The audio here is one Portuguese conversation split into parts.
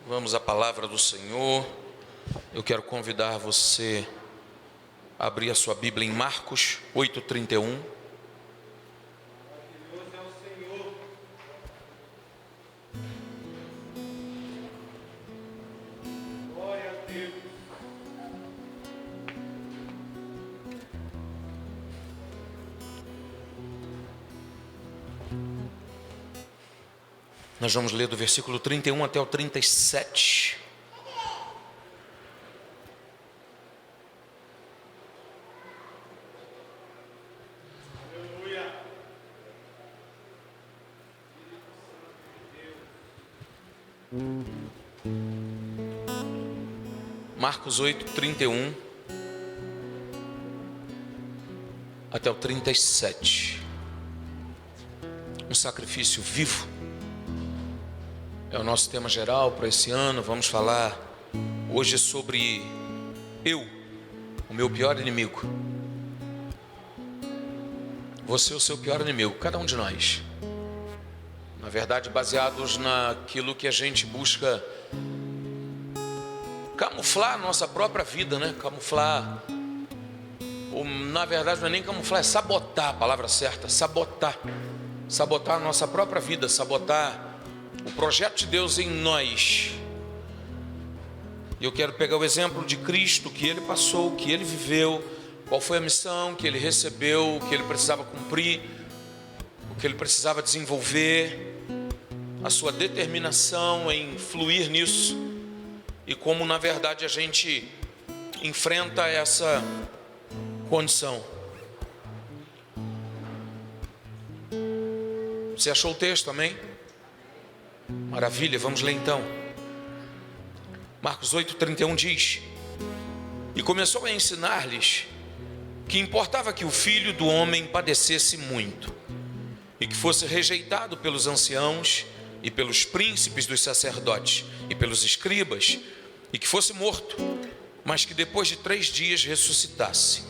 Vamos à palavra do Senhor. Eu quero convidar você a abrir a sua Bíblia em Marcos 8:31. Nós vamos ler do versículo 31 até o 37. Marcos 8:31 até o 37. Um sacrifício vivo é o nosso tema geral para esse ano. Vamos falar hoje sobre o meu pior inimigo. Você é o seu pior inimigo, cada um de nós. Na verdade, baseados naquilo que a gente busca camuflar a nossa própria vida, né? Camuflar, ou na verdade não é nem camuflar, é sabotar, a palavra certa, sabotar a nossa própria vida, sabotar o projeto de Deus em nós. E eu quero pegar o exemplo de Cristo, que Ele passou, que Ele viveu, qual foi a missão que Ele recebeu, o que Ele precisava cumprir, o que Ele precisava desenvolver, a sua determinação em fluir nisso, e como na verdade a gente enfrenta essa condição. Você achou o texto, amém? Maravilha, vamos ler então. Marcos 8:31 diz: E começou a ensinar-lhes que importava que o Filho do Homem padecesse muito, e que fosse rejeitado pelos anciãos e pelos príncipes dos sacerdotes e pelos escribas, e que fosse morto, mas que depois de 3 dias ressuscitasse.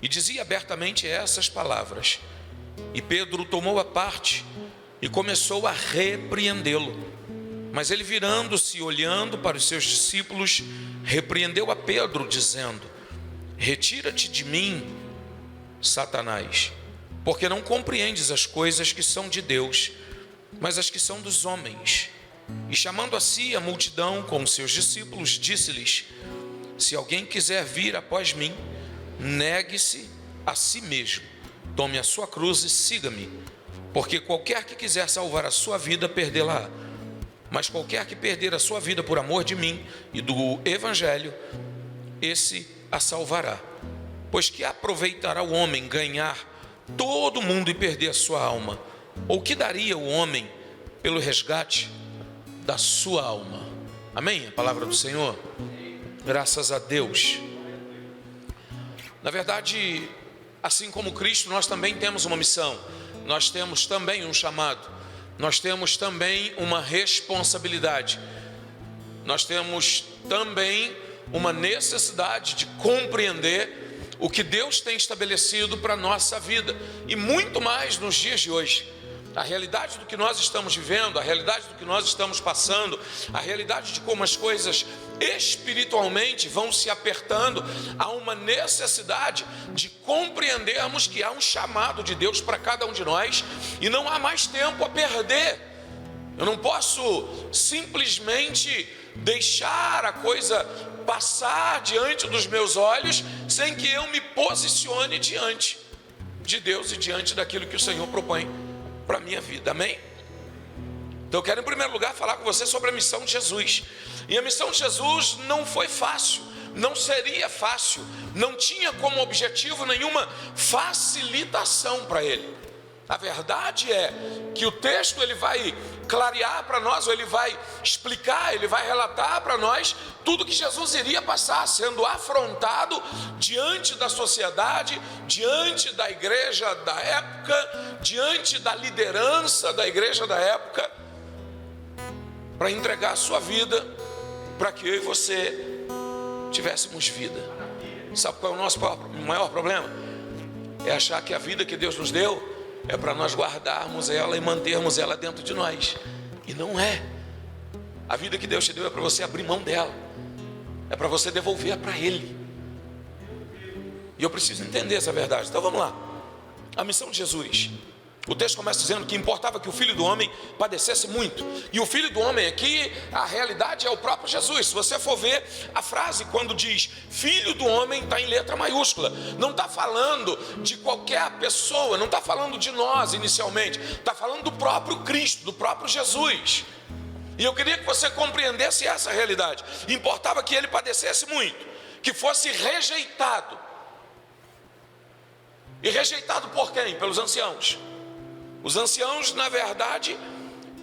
E dizia abertamente essas palavras. E Pedro tomou a parte e começou a repreendê-lo. Mas ele, virando-se e olhando para os seus discípulos, repreendeu a Pedro, dizendo: Retira-te de mim, Satanás, porque não compreendes as coisas que são de Deus, mas as que são dos homens. E chamando a si a multidão com os seus discípulos, disse-lhes: Se alguém quiser vir após mim, negue-se a si mesmo, tome a sua cruz e siga-me. Porque qualquer que quiser salvar a sua vida, perdê-la-á. Mas qualquer que perder a sua vida por amor de mim e do Evangelho, esse a salvará. Pois que aproveitará o homem ganhar todo o mundo e perder a sua alma? Ou que daria o homem pelo resgate da sua alma? Amém? A palavra do Senhor. Graças a Deus. Na verdade, assim como Cristo, nós também temos uma missão. Nós temos também um chamado, nós temos também uma responsabilidade, nós temos também uma necessidade de compreender o que Deus tem estabelecido para a nossa vida, e muito mais nos dias de hoje. A realidade do que nós estamos vivendo, a realidade do que nós estamos passando, a realidade de como as coisas espiritualmente vão se apertando, há uma necessidade de compreendermos que há um chamado de Deus para cada um de nós e não há mais tempo a perder. Eu não posso simplesmente deixar a coisa passar diante dos meus olhos sem que eu me posicione diante de Deus e diante daquilo que o Senhor propõe para a minha vida, amém? Então eu quero em primeiro lugar falar com você sobre a missão de Jesus. E a missão de Jesus não foi fácil, não seria fácil, não tinha como objetivo nenhuma facilitação para ele. A verdade é que o texto ele vai clarear para nós, ou ele vai explicar, ele vai relatar para nós tudo que Jesus iria passar, sendo afrontado diante da sociedade, diante da igreja da época, diante da liderança da igreja da época, para entregar a sua vida, para que eu e você tivéssemos vida. Sabe qual é o nosso maior problema? É achar que a vida que Deus nos deu é para nós guardarmos ela e mantermos ela dentro de nós. E não é. A vida que Deus te deu é para você abrir mão dela, é para você devolver para Ele. E eu preciso entender essa verdade. Então vamos lá. A missão de Jesus. O texto começa dizendo que importava que o Filho do Homem padecesse muito. E o Filho do Homem aqui, a realidade é o próprio Jesus. Se você for ver a frase, quando diz Filho do Homem, está em letra maiúscula. Não está falando de qualquer pessoa, não está falando de nós inicialmente. Está falando do próprio Cristo, do próprio Jesus. E eu queria que você compreendesse essa realidade. Importava que ele padecesse muito, que fosse rejeitado. E rejeitado por quem? Pelos anciãos. Os anciãos, na verdade,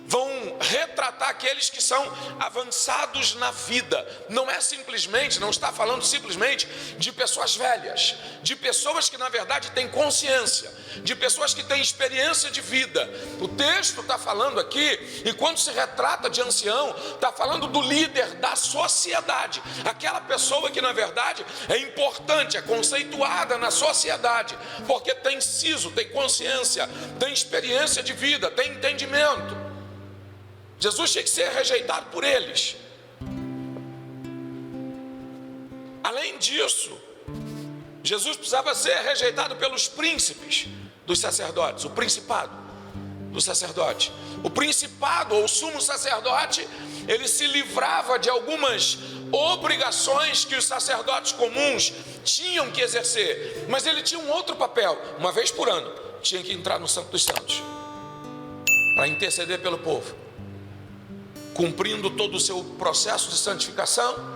vão retratar aqueles que são avançados na vida. Não é simplesmente, não está falando simplesmente de pessoas velhas, de pessoas que na verdade têm consciência, de pessoas que têm experiência de vida. O texto está falando aqui, e quando se retrata de ancião, está falando do líder da sociedade, aquela pessoa que na verdade é importante, é conceituada na sociedade, porque tem siso, tem consciência, tem experiência de vida, tem entendimento. Jesus tinha que ser rejeitado por eles. Além disso, Jesus precisava ser rejeitado pelos príncipes dos sacerdotes, o principado do sacerdote. O principado ou sumo sacerdote, ele se livrava de algumas obrigações que os sacerdotes comuns tinham que exercer, mas ele tinha um outro papel. Uma vez por ano, tinha que entrar no Santo dos Santos para interceder pelo povo, cumprindo todo o seu processo de santificação.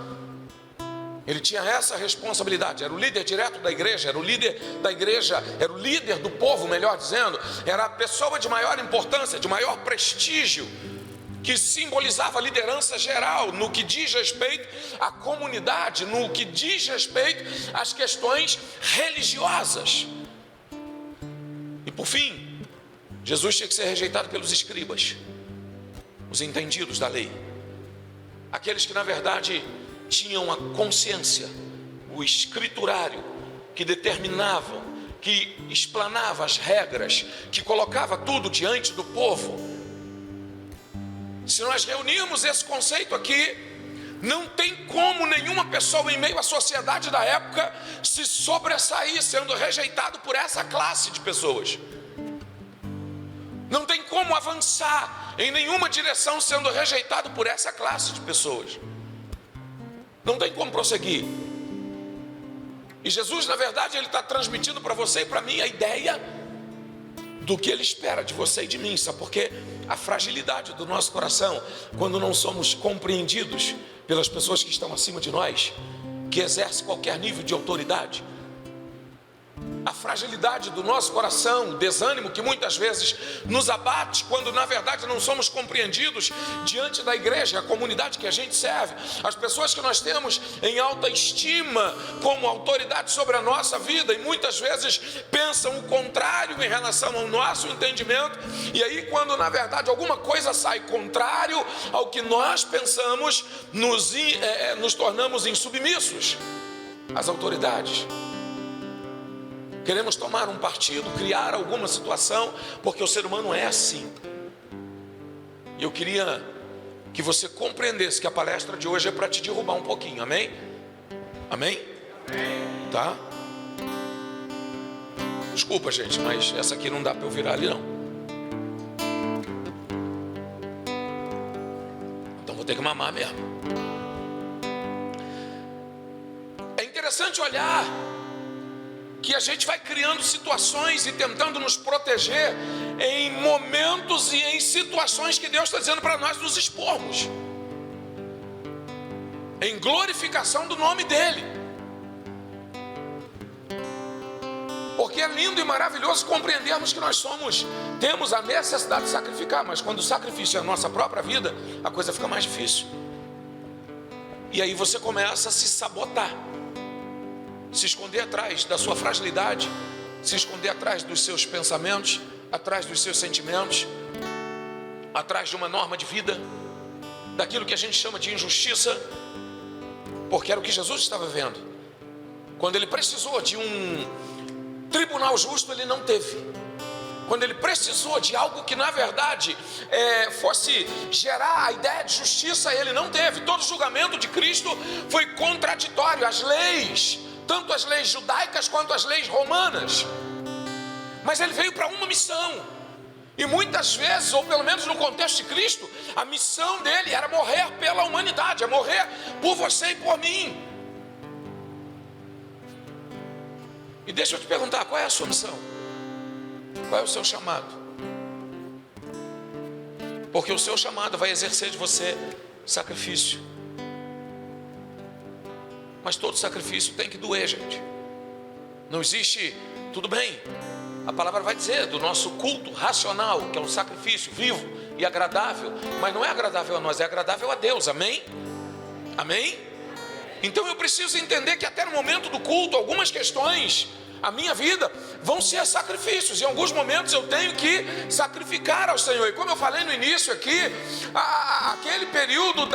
Ele tinha essa responsabilidade, era o líder direto da igreja, era o líder da igreja, era o líder do povo, melhor dizendo, era a pessoa de maior importância, de maior prestígio, que simbolizava a liderança geral, no que diz respeito à comunidade, no que diz respeito às questões religiosas. E por fim, Jesus tinha que ser rejeitado pelos escribas, os entendidos da lei, aqueles que na verdade tinham a consciência, o escriturário, que determinavam, que explanava as regras, que colocava tudo diante do povo. Se nós reunirmos esse conceito aqui, não tem como nenhuma pessoa em meio à sociedade da época se sobressair sendo rejeitado por essa classe de pessoas. Não tem como avançar em nenhuma direção sendo rejeitado por essa classe de pessoas. Não tem como prosseguir. E Jesus, na verdade, ele está transmitindo para você e para mim a ideia do que ele espera de você e de mim. Sabe por quê? A fragilidade do nosso coração, quando não somos compreendidos pelas pessoas que estão acima de nós, que exercem qualquer nível de autoridade. A fragilidade do nosso coração, o desânimo que muitas vezes nos abate quando na verdade não somos compreendidos diante da igreja, a comunidade que a gente serve, as pessoas que nós temos em alta estima como autoridade sobre a nossa vida, e muitas vezes pensam o contrário em relação ao nosso entendimento, e aí quando na verdade alguma coisa sai contrário ao que nós pensamos, nos tornamos insubmissos às autoridades. Queremos tomar um partido, criar alguma situação, porque o ser humano é assim. E eu queria que você compreendesse que a palestra de hoje é para te derrubar um pouquinho, amém? Amém? Amém. Tá? Desculpa, gente, mas essa aqui não dá para eu virar ali não. Então vou ter que mamar mesmo. É interessante olhar que a gente vai criando situações e tentando nos proteger em momentos e em situações que Deus está dizendo para nós nos expormos, em glorificação do nome dEle. Porque é lindo e maravilhoso compreendermos que nós temos a necessidade de sacrificar, mas quando o sacrifício é a nossa própria vida, a coisa fica mais difícil. E aí você começa a se sabotar, se esconder atrás da sua fragilidade, se esconder atrás dos seus pensamentos, atrás dos seus sentimentos, atrás de uma norma de vida, daquilo que a gente chama de injustiça, porque era o que Jesus estava vendo. Quando ele precisou de um tribunal justo, ele não teve. quando ele precisou de algo que na verdade fosse gerar a ideia de justiça, ele não teve. Todo julgamento de Cristo foi contraditório. As leis, tanto as leis judaicas quanto as leis romanas, mas ele veio para uma missão. E muitas vezes, ou pelo menos no contexto de Cristo, a missão dele era morrer pela humanidade, é morrer por você e por mim. E deixa eu te perguntar, qual é a sua missão? Qual é o seu chamado? Porque o seu chamado vai exercer de você sacrifício. Mas todo sacrifício tem que doer, gente. Não existe, tudo bem, a palavra vai dizer do nosso culto racional, que é um sacrifício vivo e agradável, mas não é agradável a nós, é agradável a Deus, amém? Amém? Então eu preciso entender que até no momento do culto, algumas questões, a minha vida, vão ser sacrifícios. Em alguns momentos eu tenho que sacrificar ao Senhor. E como eu falei no início aqui, aquele período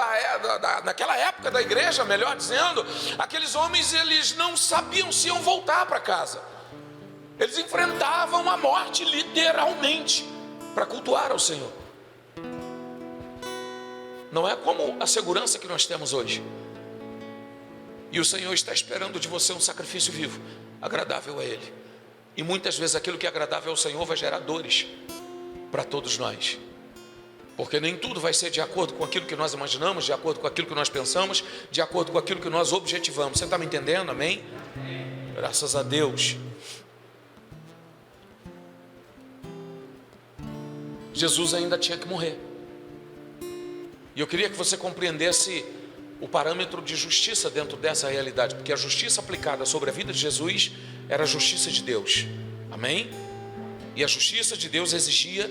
naquela época da igreja, melhor dizendo, aqueles homens, eles não sabiam se iam voltar para casa. Eles enfrentavam a morte literalmente para cultuar ao Senhor. Não é como a segurança que nós temos hoje. E o Senhor está esperando de você um sacrifício vivo, agradável a Ele. E muitas vezes aquilo que é agradável ao Senhor vai gerar dores para todos nós. Porque nem tudo vai ser de acordo com aquilo que nós imaginamos, de acordo com aquilo que nós pensamos, de acordo com aquilo que nós objetivamos. Você está me entendendo? Amém? Graças a Deus. Jesus ainda tinha que morrer. E eu queria que você compreendesse o parâmetro de justiça dentro dessa realidade, porque a justiça aplicada sobre a vida de Jesus era a justiça de Deus, amém? E a justiça de Deus exigia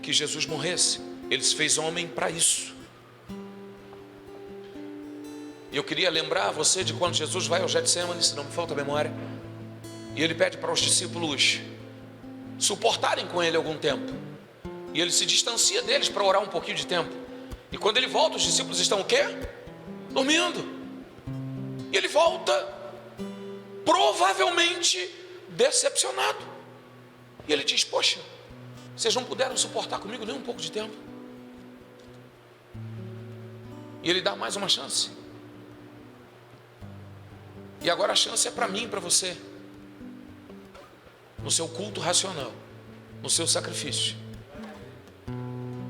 que Jesus morresse. Ele se fez homem para isso. E eu queria lembrar você de quando Jesus vai ao Getsemane, se não me falta a memória, e ele pede para os discípulos suportarem com ele algum tempo, e ele se distancia deles para orar um pouquinho de tempo. E quando ele volta, os discípulos estão o quê? Dormindo. E ele volta provavelmente decepcionado. E ele diz: poxa, vocês não puderam suportar comigo nem um pouco de tempo. E ele dá mais uma chance. E agora a chance é para mim e para você. No seu culto racional, no seu sacrifício.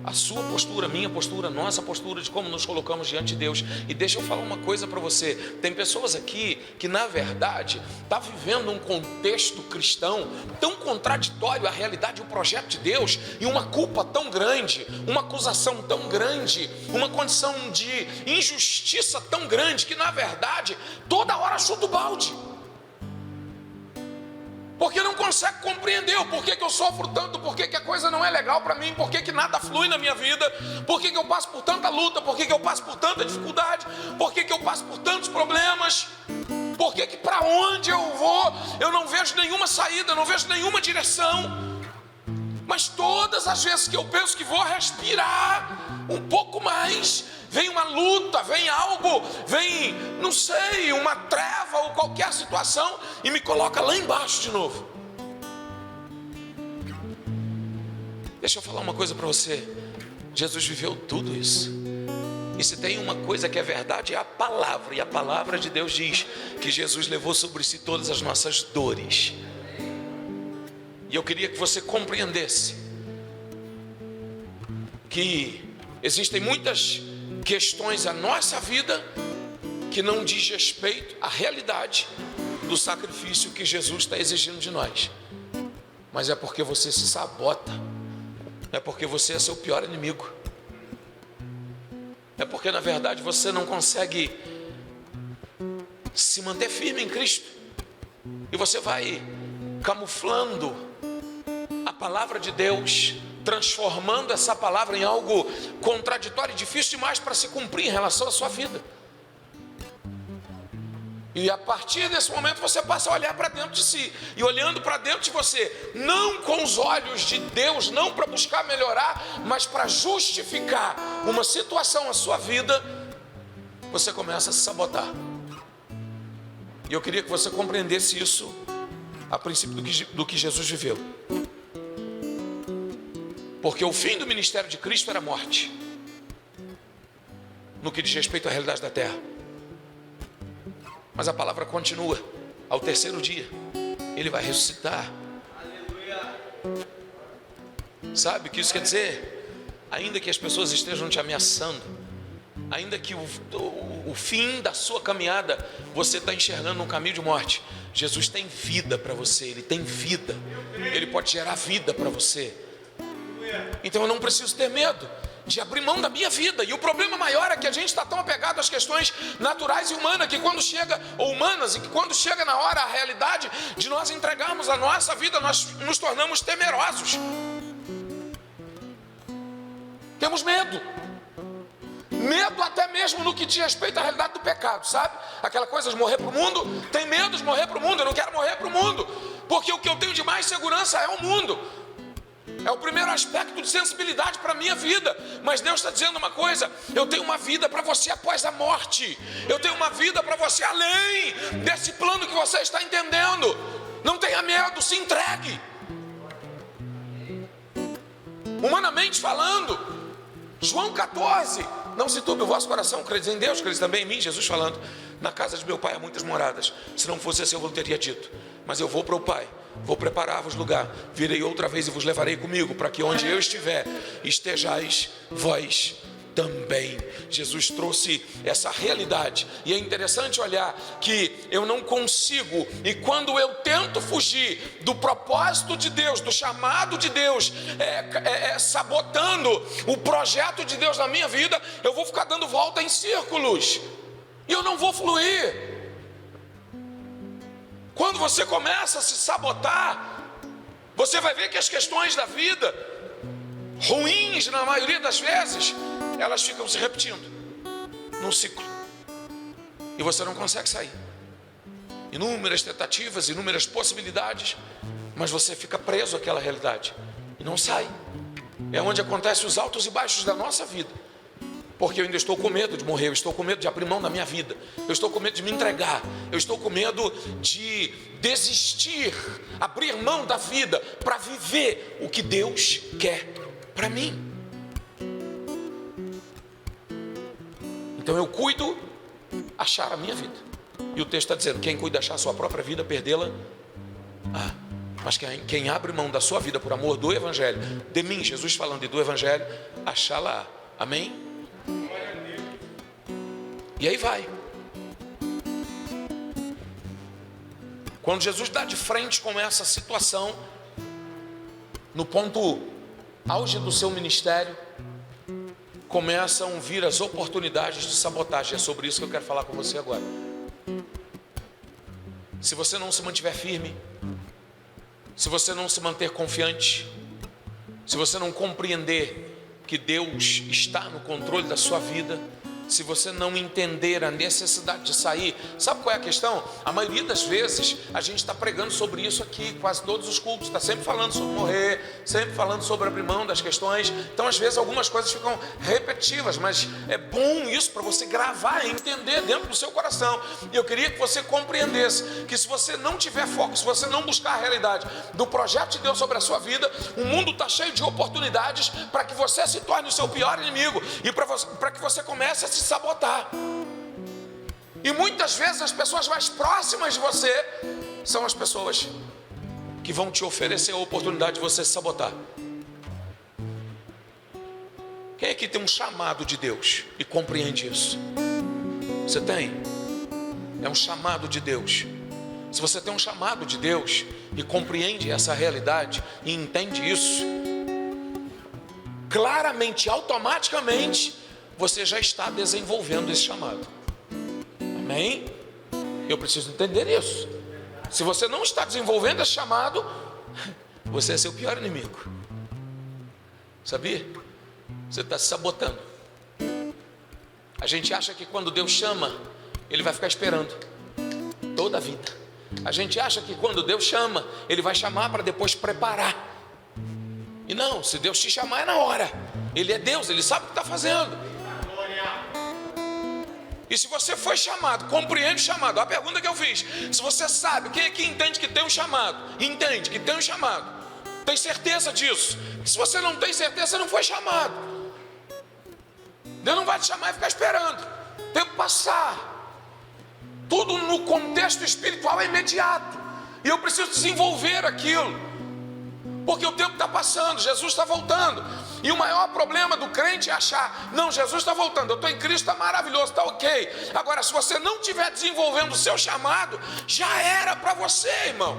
A sua postura, minha postura, nossa postura de como nos colocamos diante de Deus. E deixa eu falar uma coisa para você. Tem pessoas aqui que na verdade está vivendo um contexto cristão tão contraditório à realidade e o projeto de Deus, e uma culpa tão grande, uma acusação tão grande, uma condição de injustiça tão grande, que na verdade toda hora chuta o balde. Porque não consegue compreender o porquê que eu sofro tanto, porquê que a coisa não é legal para mim, porquê que nada flui na minha vida, porquê que eu passo por tanta luta, porquê que eu passo por tanta dificuldade, porquê que eu passo por tantos problemas, porquê que para onde eu vou eu não vejo nenhuma saída, não vejo nenhuma direção. Mas todas as vezes que eu penso que vou respirar um pouco mais, vem uma luta, vem algo, vem, não sei, uma treva ou qualquer situação e me coloca lá embaixo de novo. Deixa eu falar uma coisa para você. Jesus viveu tudo isso. E se tem uma coisa que é verdade, é a palavra. E a palavra de Deus diz que Jesus levou sobre si todas as nossas dores. E eu queria que você compreendesse que existem muitas questões à nossa vida que não diz respeito à realidade do sacrifício que Jesus está exigindo de nós. Mas é porque você se sabota, é porque você é seu pior inimigo, é porque na verdade você não consegue se manter firme em Cristo, e você vai camuflando a palavra de Deus, transformando essa palavra em algo contraditório e difícil demais para se cumprir em relação à sua vida. E a partir desse momento você passa a olhar para dentro de si. E olhando para dentro de você, não com os olhos de Deus, não para buscar melhorar, mas para justificar uma situação na sua vida, você começa a se sabotar. E eu queria que você compreendesse isso a princípio do que Jesus viveu. Porque o fim do ministério de Cristo era a morte, no que diz respeito à realidade da terra. Mas a palavra continua. Ao terceiro dia Ele vai ressuscitar. Sabe o que isso quer dizer? Ainda que as pessoas estejam te ameaçando, ainda que o fim da sua caminhada você está enxergando um caminho de morte, Jesus tem vida para você. Ele tem vida. Ele pode gerar vida para você. Então eu não preciso ter medo de abrir mão da minha vida. E o problema maior é que a gente está tão apegado às questões naturais e humanas, que quando chega, ou humanas, e que quando chega na hora, a realidade de nós entregarmos a nossa vida, nós nos tornamos temerosos. Temos medo. Medo até mesmo no que diz respeito à realidade do pecado, sabe? Aquela coisa de morrer para o mundo. Tem medo de morrer para o mundo. Eu não quero morrer para o mundo, porque o que eu tenho de mais segurança é o mundo. É o primeiro aspecto de sensibilidade para a minha vida. Mas Deus está dizendo uma coisa: eu tenho uma vida para você após a morte. Eu tenho uma vida para você além desse plano que você está entendendo. Não tenha medo, se entregue. Humanamente falando, João 14: não se turbe o vosso coração, credes em Deus, credes também em mim. Jesus falando: na casa de meu pai há muitas moradas. Se não fosse assim eu vos teria dito. Mas eu vou para o Pai, vou preparar-vos lugar. Virei outra vez e vos levarei comigo, para que onde eu estiver, estejais vós também. Jesus trouxe essa realidade. E é interessante olhar que eu não consigo, e quando eu tento fugir do propósito de Deus, do chamado de Deus, sabotando o projeto de Deus na minha vida, eu vou ficar dando volta em círculos, e eu não vou fluir. Quando você começa a se sabotar, você vai ver que as questões da vida, ruins na maioria das vezes, elas ficam se repetindo num ciclo, e você não consegue sair. Inúmeras tentativas, inúmeras possibilidades, mas você fica preso àquela realidade e não sai. É onde acontecem os altos e baixos da nossa vida, porque eu ainda estou com medo de morrer, eu estou com medo de abrir mão da minha vida, eu estou com medo de me entregar, eu estou com medo de desistir, abrir mão da vida para viver o que Deus quer para mim. Então eu cuido achar a minha vida, e o texto está dizendo: quem cuida achar a sua própria vida, perdê-la. Mas quem abre mão da sua vida por amor do Evangelho, de mim, Jesus falando, e do Evangelho, achá-la. Amém? E aí vai. Quando Jesus dá de frente com essa situação, no ponto auge do seu ministério, começam a vir as oportunidades de sabotagem. É sobre isso que eu quero falar com você agora. Se você não se mantiver firme, se você não se manter confiante, se você não compreender que Deus está no controle da sua vida, se você não entender a necessidade de sair, sabe qual é a questão? A maioria das vezes a gente está pregando sobre isso aqui, quase todos os cultos, está sempre falando sobre morrer, sempre falando sobre abrir mão das questões. Então às vezes algumas coisas ficam repetitivas, mas é bom isso para você gravar e entender dentro do seu coração. E eu queria que você compreendesse que se você não tiver foco, se você não buscar a realidade do projeto de Deus sobre a sua vida, o mundo está cheio de oportunidades para que você se torne o seu pior inimigo, e para que você comece a se sabotar. E muitas vezes as pessoas mais próximas de você são as pessoas que vão te oferecer a oportunidade de você se sabotar. Quem aqui tem um chamado de Deus e compreende isso? Você tem? É um chamado de Deus. Se você tem um chamado de Deus e compreende essa realidade e entende isso, claramente, automaticamente, você já está desenvolvendo esse chamado. Amém? Eu preciso entender isso. Se você não está desenvolvendo esse chamado, você é seu pior inimigo. Sabia? Você está se sabotando. A gente acha que quando Deus chama, Ele vai ficar esperando toda a vida. A gente acha que quando Deus chama, Ele vai chamar para depois preparar. E não, se Deus te chamar é na hora. Ele é Deus, Ele sabe o que está fazendo. E se você foi chamado, compreende o chamado. A pergunta que eu fiz: se você sabe, quem aqui entende que tem um chamado? Entende que tem um chamado. Tem certeza disso? Se você não tem certeza, você não foi chamado. Deus não vai te chamar e ficar esperando o tempo passar. Tudo no contexto espiritual é imediato. E eu preciso desenvolver aquilo. Porque o tempo está passando, Jesus está voltando. E o maior problema do crente é achar: não, Jesus está voltando, eu estou em Cristo, está maravilhoso, está ok. Agora, se você não estiver desenvolvendo o seu chamado, já era para você, irmão.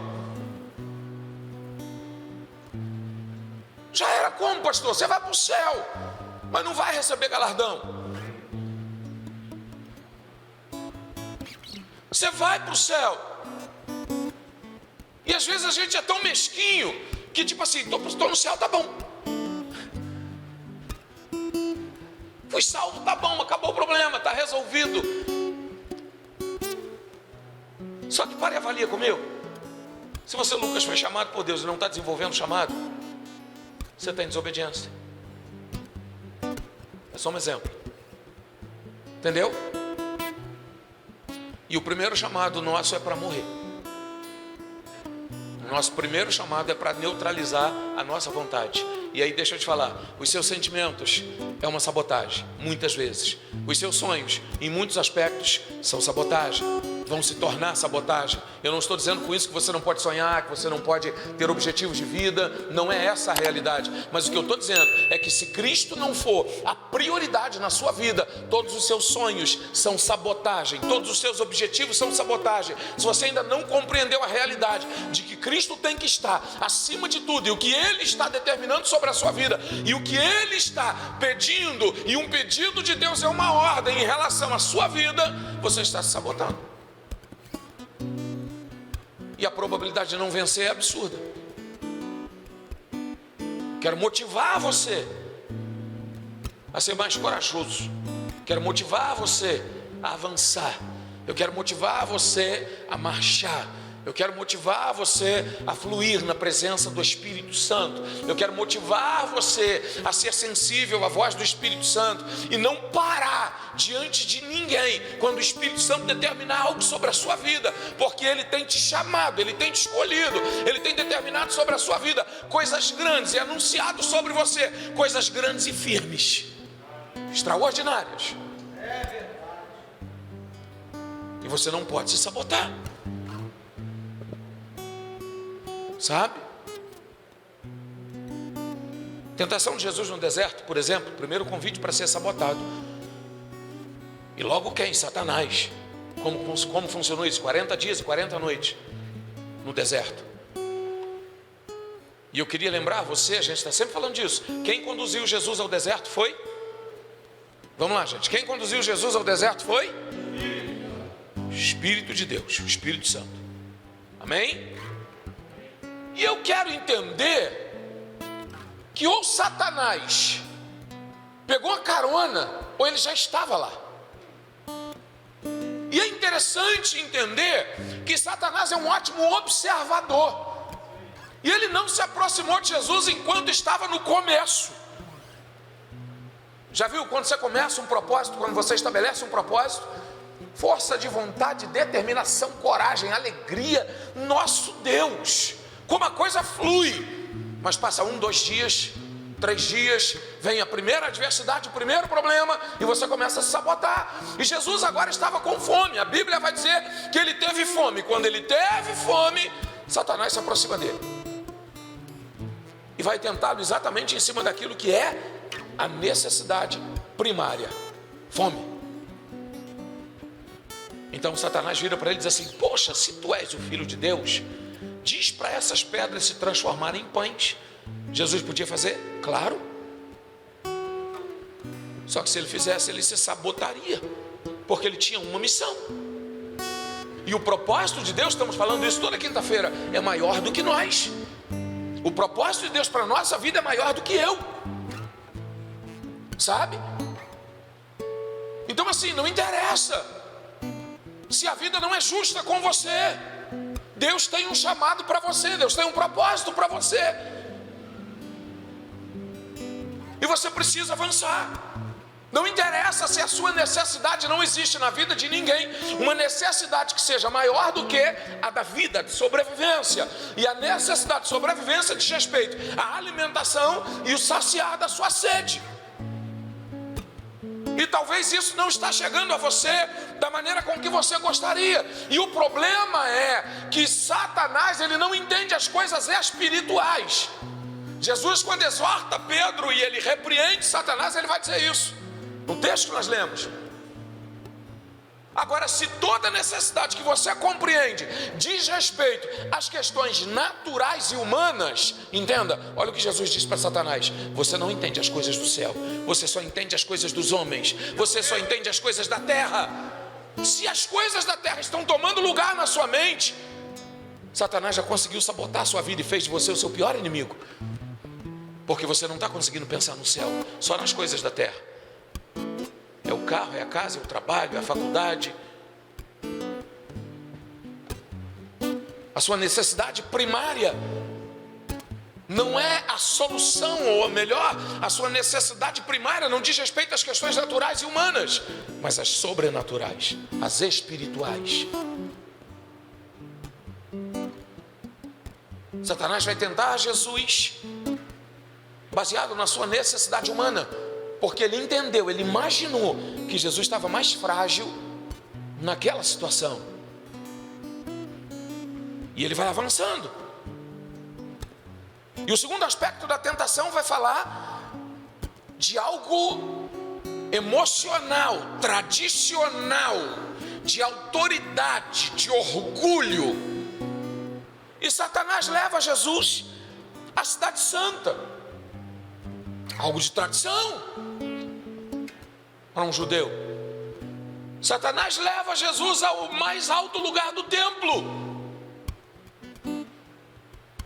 Já era como, pastor? Você vai para o céu, mas não vai receber galardão. Você vai para o céu. E às vezes a gente é tão mesquinho que tipo assim, estou no céu, tá bom. Fui salvo, tá bom, acabou o problema, está resolvido. Só que pare e avalia comigo. Se você, Lucas, foi chamado por Deus e não está desenvolvendo o chamado, você está em desobediência. É só um exemplo. Entendeu? E o primeiro chamado nosso é para morrer. O nosso primeiro chamado é para neutralizar a nossa vontade. E aí deixa eu te falar, os seus sentimentos é uma sabotagem, muitas vezes. Os seus sonhos, em muitos aspectos, são sabotagem, vão se tornar sabotagem. Eu não estou dizendo com isso que você não pode sonhar, que você não pode ter objetivos de vida. Não é essa a realidade. Mas o que eu estou dizendo é que se Cristo não for a prioridade na sua vida, todos os seus sonhos são sabotagem, todos os seus objetivos são sabotagem. Se você ainda não compreendeu a realidade de que Cristo tem que estar acima de tudo, e o que Ele está determinando sobre a sua vida, e o que Ele está pedindo, e um pedido de Deus é uma ordem em relação à sua vida, você está se sabotando. E a probabilidade de não vencer é absurda. Quero motivar você a ser mais corajoso. Quero motivar você a avançar. Eu quero motivar você a marchar. Eu quero motivar você a fluir na presença do Espírito Santo. Eu quero motivar você a ser sensível à voz do Espírito Santo e não parar diante de ninguém quando o Espírito Santo determinar algo sobre a sua vida, porque Ele tem te chamado, Ele tem te escolhido, Ele tem determinado sobre a sua vida coisas grandes e anunciado sobre você coisas grandes e firmes, extraordinárias. E você não pode se sabotar. Sabe? Tentação de Jesus no deserto, por exemplo, primeiro convite para ser sabotado. E logo quem? Satanás. Como funcionou isso? 40 dias e 40 noites no deserto. E eu queria lembrar você, a gente está sempre falando disso. Quem conduziu Jesus ao deserto foi? Vamos lá, gente. Quem conduziu Jesus ao deserto foi? O Espírito de Deus, o Espírito Santo. Amém? E eu quero entender que ou Satanás pegou a carona, ou ele já estava lá. E é interessante entender que Satanás é um ótimo observador. E ele não se aproximou de Jesus enquanto estava no começo. Já viu quando você começa um propósito, quando você estabelece um propósito? Força de vontade, determinação, coragem, alegria, nosso Deus. Como a coisa flui, mas passa 1, 2 dias, 3 dias, vem a primeira adversidade, o primeiro problema, e você começa a se sabotar. E Jesus agora estava com fome. A Bíblia vai dizer que ele teve fome. Quando ele teve fome, Satanás se aproxima dele e vai tentá-lo exatamente em cima daquilo que é a necessidade primária: fome. Então Satanás vira para ele e diz assim: poxa, se tu és o Filho de Deus, diz para essas pedras se transformarem em pães. Jesus podia fazer? Claro. Só que se ele fizesse, ele se sabotaria, porque ele tinha uma missão. E o propósito de Deus, estamos falando isso toda quinta-feira, é maior do que nós. O propósito de Deus para a nossa vida é maior do que eu. Sabe? Então assim, não interessa se a vida não é justa com você. Deus tem um chamado para você, Deus tem um propósito para você. E você precisa avançar. Não interessa se a sua necessidade, não existe na vida de ninguém uma necessidade que seja maior do que a da vida, de sobrevivência. E a necessidade de sobrevivência diz respeito à alimentação e o saciar da sua sede. E talvez isso não está chegando a você da maneira com que você gostaria. E o problema é que Satanás, ele não entende as coisas espirituais. Jesus, quando exorta Pedro e ele repreende Satanás, ele vai dizer isso no texto que nós lemos. Agora, se toda necessidade que você compreende diz respeito às questões naturais e humanas, entenda, olha o que Jesus disse para Satanás: você não entende as coisas do céu, você só entende as coisas dos homens, você só entende as coisas da terra. Se as coisas da terra estão tomando lugar na sua mente, Satanás já conseguiu sabotar a sua vida e fez de você o seu pior inimigo, porque você não está conseguindo pensar no céu, só nas coisas da terra. É o carro, é a casa, é o trabalho, é a faculdade. A sua necessidade primária não é a solução, ou melhor, a sua necessidade primária não diz respeito às questões naturais e humanas, mas às sobrenaturais, às espirituais. Satanás vai tentar Jesus baseado na sua necessidade humana, porque ele entendeu, ele imaginou que Jesus estava mais frágil naquela situação. E ele vai avançando. E o segundo aspecto da tentação vai falar de algo emocional, tradicional, de autoridade, de orgulho. E Satanás leva Jesus à cidade santa. Algo de tradição para um judeu. Satanás leva Jesus ao mais alto lugar do templo.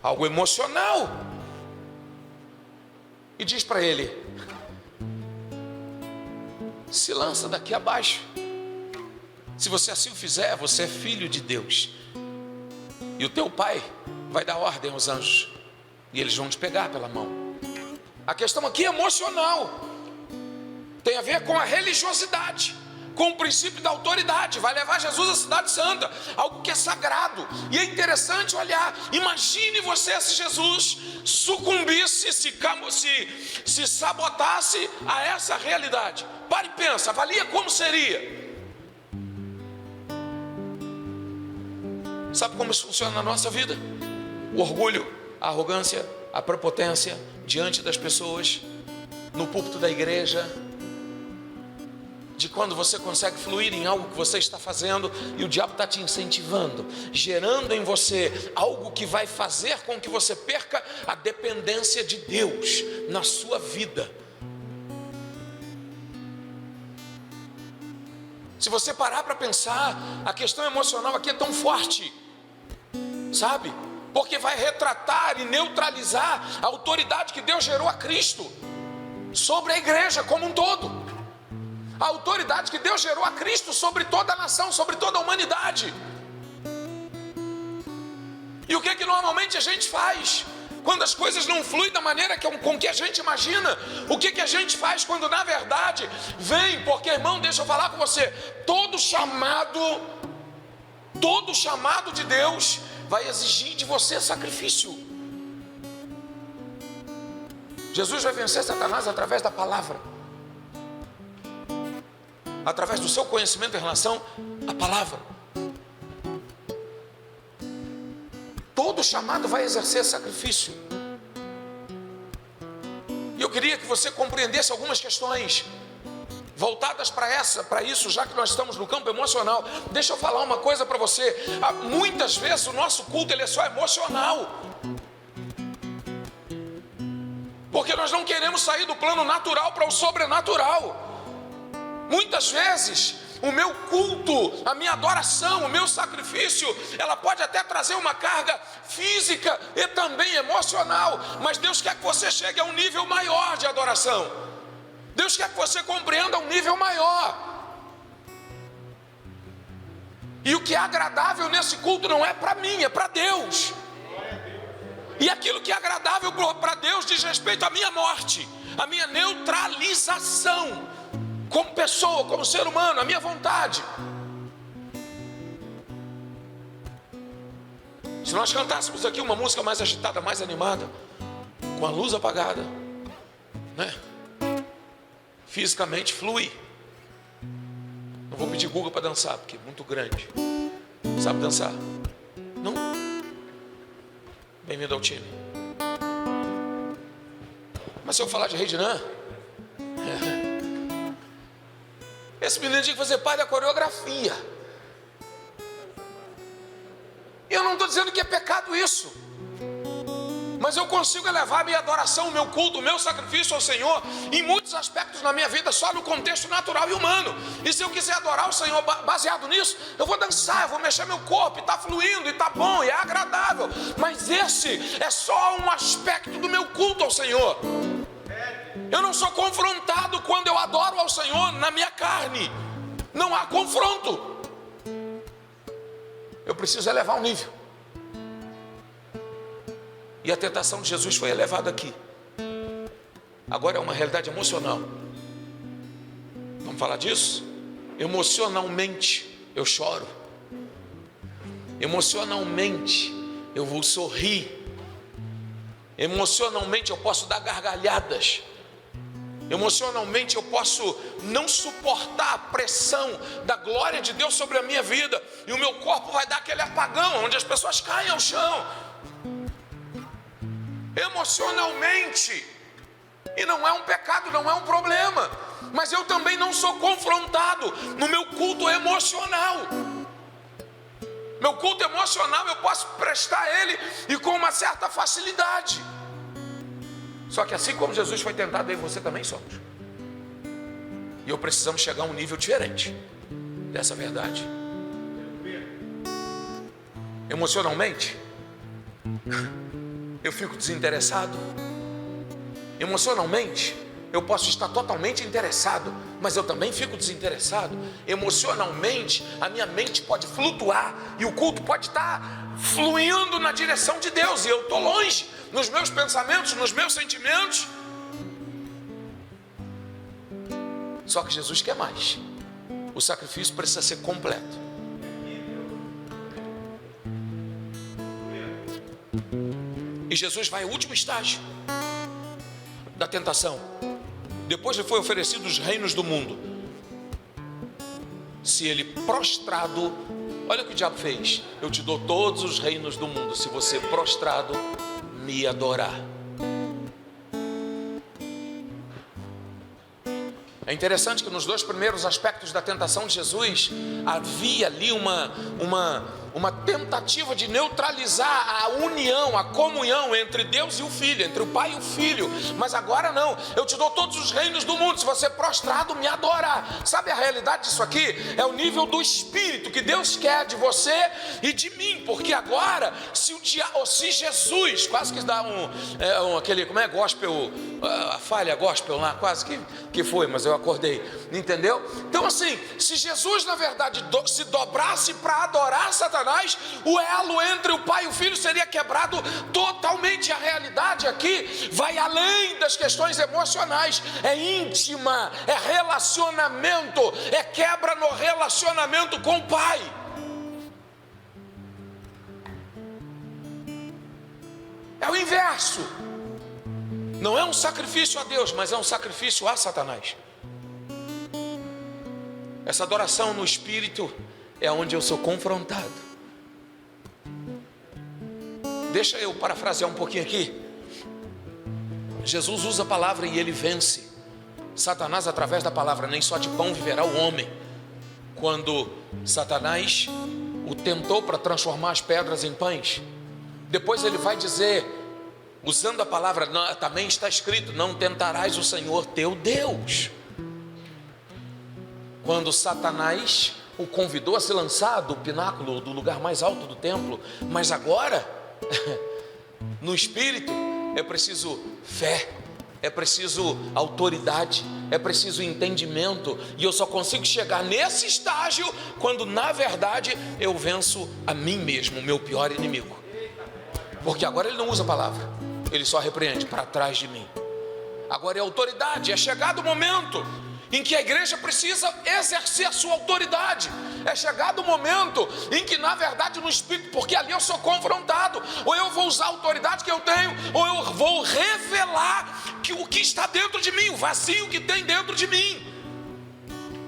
Algo emocional. E diz para ele: se lança daqui abaixo. Se você assim o fizer, você é filho de Deus. E o teu pai vai dar ordem aos anjos, e eles vão te pegar pela mão. A questão aqui é emocional. Tem a ver com a religiosidade, com o princípio da autoridade. Vai levar Jesus à cidade santa, algo que é sagrado. E é interessante olhar. Imagine você se Jesus sucumbisse, se sabotasse a essa realidade. Pare e pensa, avalia como seria. Sabe como isso funciona na nossa vida? O orgulho, a arrogância, a prepotência diante das pessoas, no púlpito da igreja, de quando você consegue fluir em algo que você está fazendo e o diabo está te incentivando, gerando em você algo que vai fazer com que você perca a dependência de Deus na sua vida. Se você parar para pensar, a questão emocional aqui é tão forte, sabe? Porque vai retratar e neutralizar a autoridade que Deus gerou a Cristo sobre a igreja como um todo. A autoridade que Deus gerou a Cristo sobre toda a nação, sobre toda a humanidade. E o que normalmente a gente faz quando as coisas não fluem da maneira com que a gente imagina? O que a gente faz quando na verdade vem? Porque, irmão, deixa eu falar com você, todo chamado de Deus vai exigir de você sacrifício. Jesus vai vencer Satanás através da palavra, através do seu conhecimento em relação à palavra. Todo chamado vai exercer sacrifício. E eu queria que você compreendesse algumas questões voltadas para isso, já que nós estamos no campo emocional. Deixa eu falar uma coisa para você. Muitas vezes o nosso culto ele é só emocional, porque nós não queremos sair do plano natural para o sobrenatural. Muitas vezes o meu culto, a minha adoração, o meu sacrifício, ela pode até trazer uma carga física e também emocional, mas Deus quer que você chegue a um nível maior de adoração. Deus quer que você compreenda um nível maior. E o que é agradável nesse culto não é para mim, é para Deus. E aquilo que é agradável para Deus diz respeito à minha morte, à minha neutralização. como pessoa, como ser humano, a minha vontade. Se nós cantássemos aqui uma música mais agitada, mais animada, com a luz apagada, né? Fisicamente flui. Não vou pedir Google para dançar, porque é muito grande. Sabe dançar? Não? Bem-vindo ao time. Mas se eu falar de Reidinã, esse menino tinha que fazer parte da coreografia. Eu não estou dizendo que é pecado isso, mas eu consigo elevar a minha adoração, o meu culto, o meu sacrifício ao Senhor em muitos aspectos na minha vida, só no contexto natural e humano. E se eu quiser adorar o Senhor baseado nisso, eu vou dançar, eu vou mexer meu corpo, e está fluindo, e está bom, e é agradável. Mas esse é só um aspecto do meu culto ao Senhor. Eu não sou confrontado quando eu adoro ao Senhor na minha carne. Não há confronto. Eu preciso elevar o nível. E a tentação de Jesus foi elevada aqui. Agora é uma realidade emocional. Vamos falar disso? Emocionalmente eu choro. Emocionalmente eu vou sorrir. Emocionalmente eu posso dar gargalhadas. Emocionalmente eu posso não suportar a pressão da glória de Deus sobre a minha vida, e o meu corpo vai dar aquele apagão, onde as pessoas caem ao chão. Emocionalmente. E não é um pecado, não é um problema, mas eu também não sou confrontado no meu culto emocional. Meu culto emocional eu posso prestar ele, e com uma certa facilidade. Só que assim como Jesus foi tentado, eu e você também somos. E eu precisamos chegar a um nível diferente dessa verdade. Emocionalmente, eu fico desinteressado. Emocionalmente, eu posso estar totalmente interessado, mas eu também fico desinteressado. Emocionalmente, a minha mente pode flutuar, e o culto pode estar fluindo na direção de Deus, e eu estou longe nos meus pensamentos, nos meus sentimentos. Só que Jesus quer mais. O sacrifício precisa ser completo. E Jesus vai ao último estágio da tentação. Depois lhe foi oferecido os reinos do mundo. Se ele prostrado, olha o que o diabo fez: eu te dou todos os reinos do mundo, se você prostrado me adorar. É interessante que nos dois primeiros aspectos da tentação de Jesus havia ali uma tentativa de neutralizar a união, a comunhão entre Deus e o Filho, entre o Pai e o Filho. Mas agora não: eu te dou todos os reinos do mundo, se você prostrado me adorar. Sabe a realidade disso aqui? É o nível do Espírito que Deus quer de você e de mim. Porque agora, se Jesus, quase que dá aquele, como é, gospel, a falha gospel lá, quase que foi, mas eu acordei, entendeu? Então assim, se Jesus na verdade se dobrasse para adorar Satanás, o elo entre o Pai e o Filho seria quebrado totalmente. A realidade aqui vai além das questões emocionais, é íntima, é relacionamento, é quebra no relacionamento com o Pai. É o inverso. Não é um sacrifício a Deus, mas é um sacrifício a Satanás. Essa adoração no Espírito é onde eu sou confrontado. Deixa eu parafrasear um pouquinho aqui. Jesus usa a palavra e ele vence Satanás através da palavra. Nem só de pão viverá o homem. Quando Satanás o tentou para transformar as pedras em pães, depois ele vai dizer, usando a palavra, também está escrito: não tentarás o Senhor teu Deus. Quando Satanás o convidou a se lançar do pináculo, do lugar mais alto do templo. Mas agora, no Espírito, é preciso fé, é preciso autoridade, é preciso entendimento. E eu só consigo chegar nesse estágio quando na verdade eu venço a mim mesmo, o meu pior inimigo. Porque agora ele não usa a palavra, ele só repreende: para trás de mim. Agora é autoridade, é chegado o momento em que a igreja precisa exercer a sua autoridade. É chegado o momento em que, na verdade, no Espírito, porque ali eu sou confrontado, ou eu vou usar a autoridade que eu tenho, ou eu vou revelar o que está dentro de mim, o vazio que tem dentro de mim.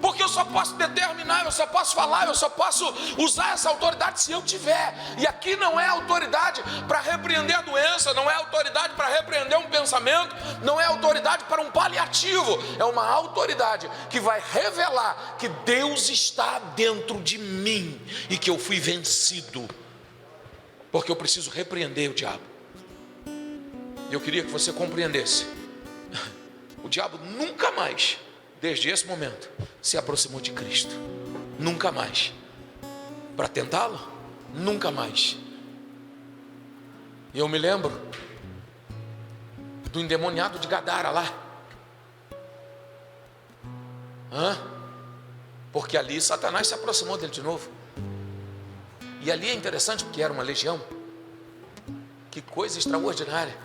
Porque eu só posso determinar, eu só posso falar, eu só posso usar essa autoridade se eu tiver. E aqui não é autoridade para repreender a doença, não é autoridade para repreender um pensamento, não é autoridade para um paliativo. É uma autoridade que vai revelar que Deus está dentro de mim e que eu fui vencido. Porque eu preciso repreender o diabo. E eu queria que você compreendesse. O diabo nunca mais, desde esse momento, se aproximou de Cristo. Nunca mais. Para tentá-lo? Nunca mais. E eu me lembro do endemoniado de Gadara lá. Porque ali Satanás se aproximou dele de novo. E ali é interessante porque era uma legião. Que coisa extraordinária.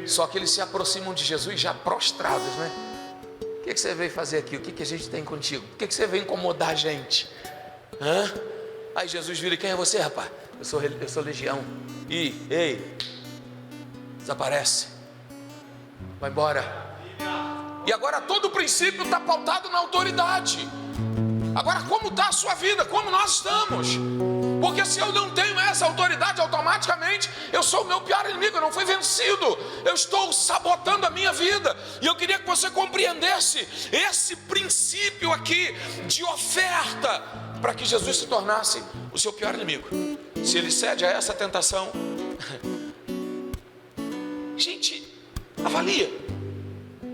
Só que eles se aproximam de Jesus já prostrados, né? O que você veio fazer aqui? O que a gente tem contigo? Por que você veio incomodar a gente? Aí Jesus vira: quem é você, rapaz? Eu sou legião. Ei, desaparece, vai embora. E agora todo o princípio está pautado na autoridade. Agora, como está a sua vida? Como nós estamos? Porque se eu não tenho essa autoridade, automaticamente eu sou o meu pior inimigo. Eu não fui vencido, eu estou sabotando a minha vida. E eu queria que você compreendesse esse princípio aqui de oferta, para que Jesus se tornasse o seu pior inimigo. Se ele cede a essa tentação, gente, avalia,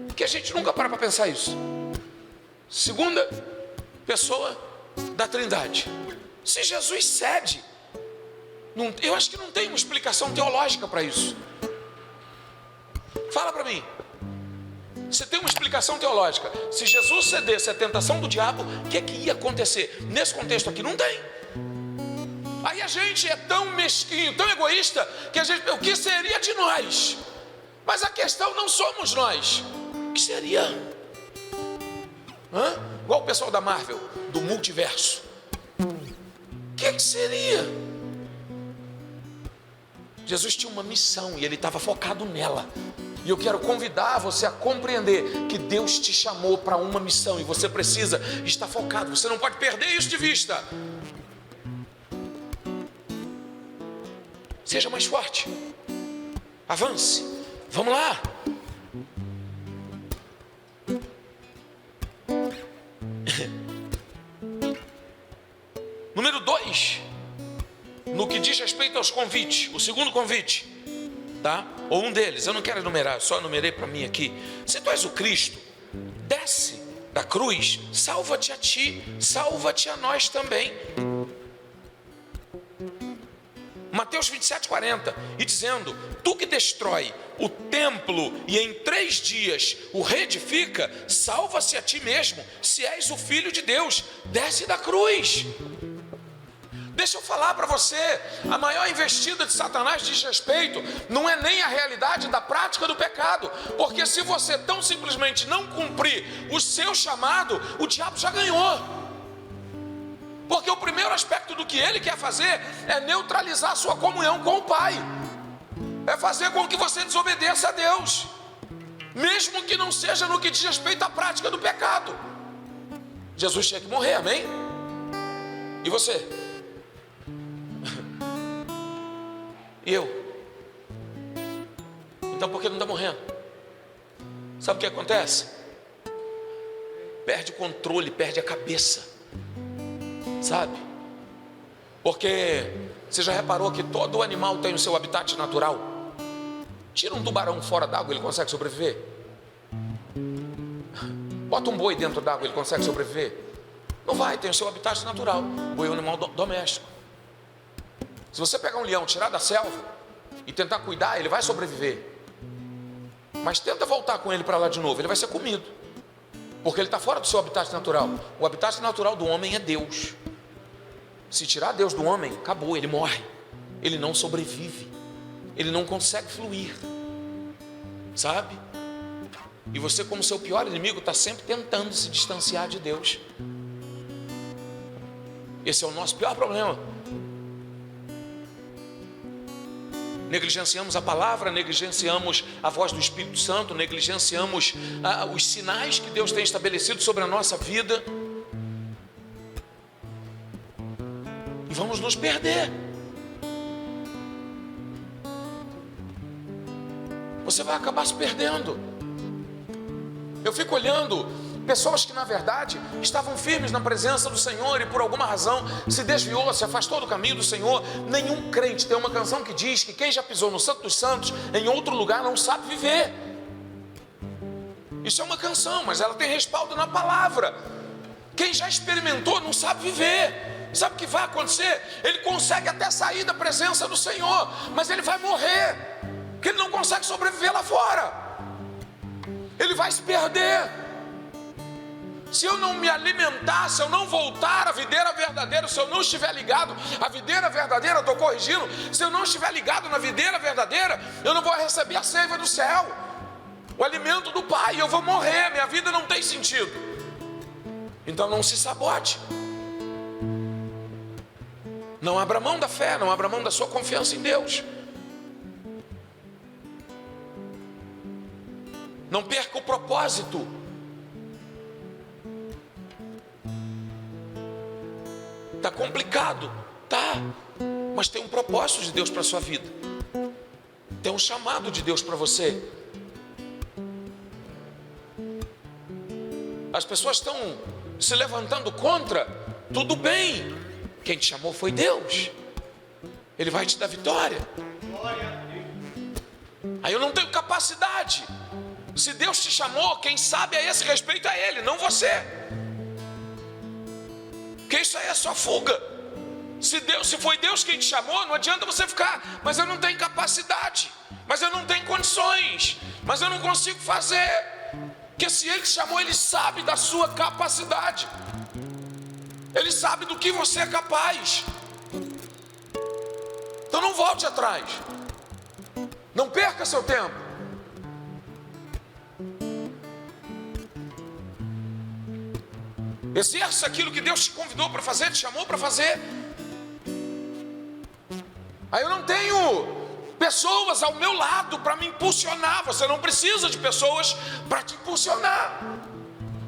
porque a gente nunca para pensar isso. Segunda pessoa da Trindade. Se Jesus cede, eu acho que não tem uma explicação teológica para isso. Fala para mim. Você tem uma explicação teológica? Se Jesus cedesse a tentação do diabo, o que ia acontecer? Nesse contexto aqui não tem. Aí a gente é tão mesquinho, tão egoísta, que a gente, o que seria de nós? Mas a questão não somos nós. O que seria? Igual o pessoal da Marvel, do multiverso. O que seria? Jesus tinha uma missão e ele estava focado nela. E eu quero convidar você a compreender que Deus te chamou para uma missão e você precisa estar focado. Você não pode perder isso de vista. Seja mais forte. Avance. Vamos lá. Número 2, no que diz respeito aos convites, o segundo convite, tá? Ou um deles, eu não quero enumerar, só enumerei para mim aqui. Se tu és o Cristo, desce da cruz, salva-te a ti, salva-te a nós também. Mateus 27:40, e dizendo: tu que destrói o templo e em 3 dias o reedifica, salva-se a ti mesmo, se és o Filho de Deus, desce da cruz. Deixa eu falar para você, a maior investida de Satanás diz respeito, não é nem a realidade da prática do pecado, porque se você tão simplesmente não cumprir o seu chamado, o diabo já ganhou. Porque o primeiro aspecto do que ele quer fazer é neutralizar a sua comunhão com o Pai, é fazer com que você desobedeça a Deus, mesmo que não seja no que diz respeito à prática do pecado. Jesus tinha que morrer, amém? E você? E eu? Então por que não está morrendo? Sabe o que acontece? Perde o controle, perde a cabeça. Sabe? Porque você já reparou que todo animal tem o seu habitat natural? Tira um tubarão fora d'água, ele consegue sobreviver? Bota um boi dentro d'água, ele consegue sobreviver? Não vai, tem o seu habitat natural. O boi é um animal doméstico. Se você pegar um leão, tirar da selva e tentar cuidar, ele vai sobreviver. Mas tenta voltar com ele para lá de novo, ele vai ser comido. Porque ele está fora do seu habitat natural. O habitat natural do homem é Deus. Se tirar Deus do homem, acabou, ele morre. Ele não sobrevive. Ele não consegue fluir. Sabe? E você, como seu pior inimigo, está sempre tentando se distanciar de Deus. Esse é o nosso pior problema. Negligenciamos a palavra, negligenciamos a voz do Espírito Santo, negligenciamos os sinais que Deus tem estabelecido sobre a nossa vida. E vamos nos perder. Você vai acabar se perdendo. Eu fico olhando pessoas que na verdade estavam firmes na presença do Senhor e por alguma razão se desviou, se afastou do caminho do Senhor. Nenhum crente. Tem uma canção que diz que quem já pisou no Santo dos Santos em outro lugar não sabe viver. Isso é uma canção, mas ela tem respaldo na palavra. Quem já experimentou não sabe viver. Sabe o que vai acontecer? Ele consegue até sair da presença do Senhor, mas ele vai morrer, porque ele não consegue sobreviver lá fora. Ele vai se perder. Se eu não me alimentar, se eu não voltar à videira verdadeira, se eu não estiver ligado à videira verdadeira, estou corrigindo, se eu não estiver ligado na videira verdadeira, eu não vou receber a seiva do céu, o alimento do Pai, eu vou morrer, minha vida não tem sentido. Então não se sabote. Não abra mão da fé, não abra mão da sua confiança em Deus. Não perca o propósito. Está complicado, tá, mas tem um propósito de Deus para a sua vida. Tem um chamado de Deus para você. As pessoas estão se levantando contra. Tudo bem, quem te chamou foi Deus. Ele vai te dar vitória. Aí eu não tenho capacidade. Se Deus te chamou, quem sabe a esse respeito é Ele, não você. Porque isso aí é só fuga. Se foi Deus quem te chamou, não adianta você ficar, mas eu não tenho capacidade, mas eu não tenho condições, mas eu não consigo fazer. Porque se Ele te chamou, Ele sabe da sua capacidade, Ele sabe do que você é capaz. Então não volte atrás, não perca seu tempo. Exerça aquilo que Deus te convidou para fazer, te chamou para fazer. Aí eu não tenho pessoas ao meu lado para me impulsionar. Você não precisa de pessoas para te impulsionar.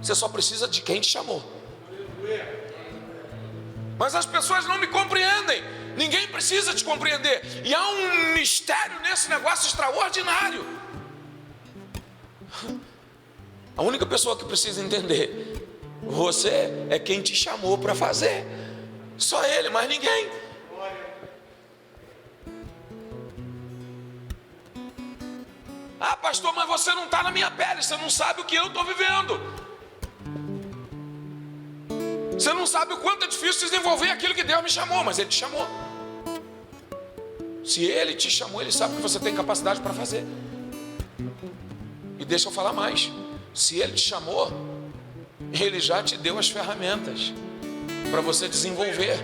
Você só precisa de quem te chamou. Mas as pessoas não me compreendem. Ninguém precisa te compreender. E há um mistério nesse negócio extraordinário. A única pessoa que precisa entender: você é quem te chamou para fazer. Só Ele, mais ninguém. Ah, pastor, mas você não está na minha pele. Você não sabe o que eu estou vivendo. Você não sabe o quanto é difícil desenvolver aquilo que Deus me chamou. Mas Ele te chamou. Se Ele te chamou, Ele sabe que você tem capacidade para fazer. E deixa eu falar mais. Se Ele te chamou, Ele já te deu as ferramentas para você desenvolver,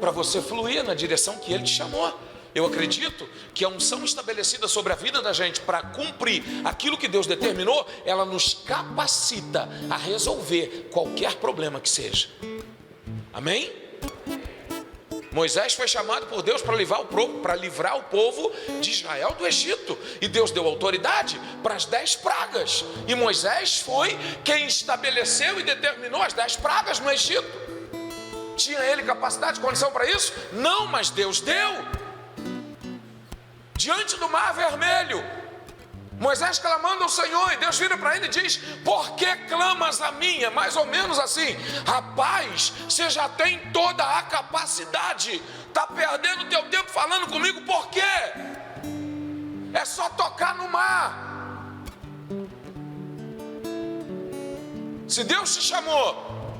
para você fluir na direção que Ele te chamou. Eu acredito que a unção estabelecida sobre a vida da gente para cumprir aquilo que Deus determinou, ela nos capacita a resolver qualquer problema que seja. Amém? Moisés foi chamado por Deus para livrar o povo de Israel do Egito. E Deus deu autoridade para as 10 pragas. E Moisés foi quem estabeleceu e determinou as 10 pragas no Egito. Tinha ele capacidade, condição para isso? Não, mas Deus deu. Diante do mar vermelho, Moisés clamando ao Senhor, e Deus vira para ele e diz: por que clamas a mim? É mais ou menos assim: rapaz, você já tem toda a capacidade, está perdendo o teu tempo falando comigo, por quê? É só tocar no mar. Se Deus te chamou,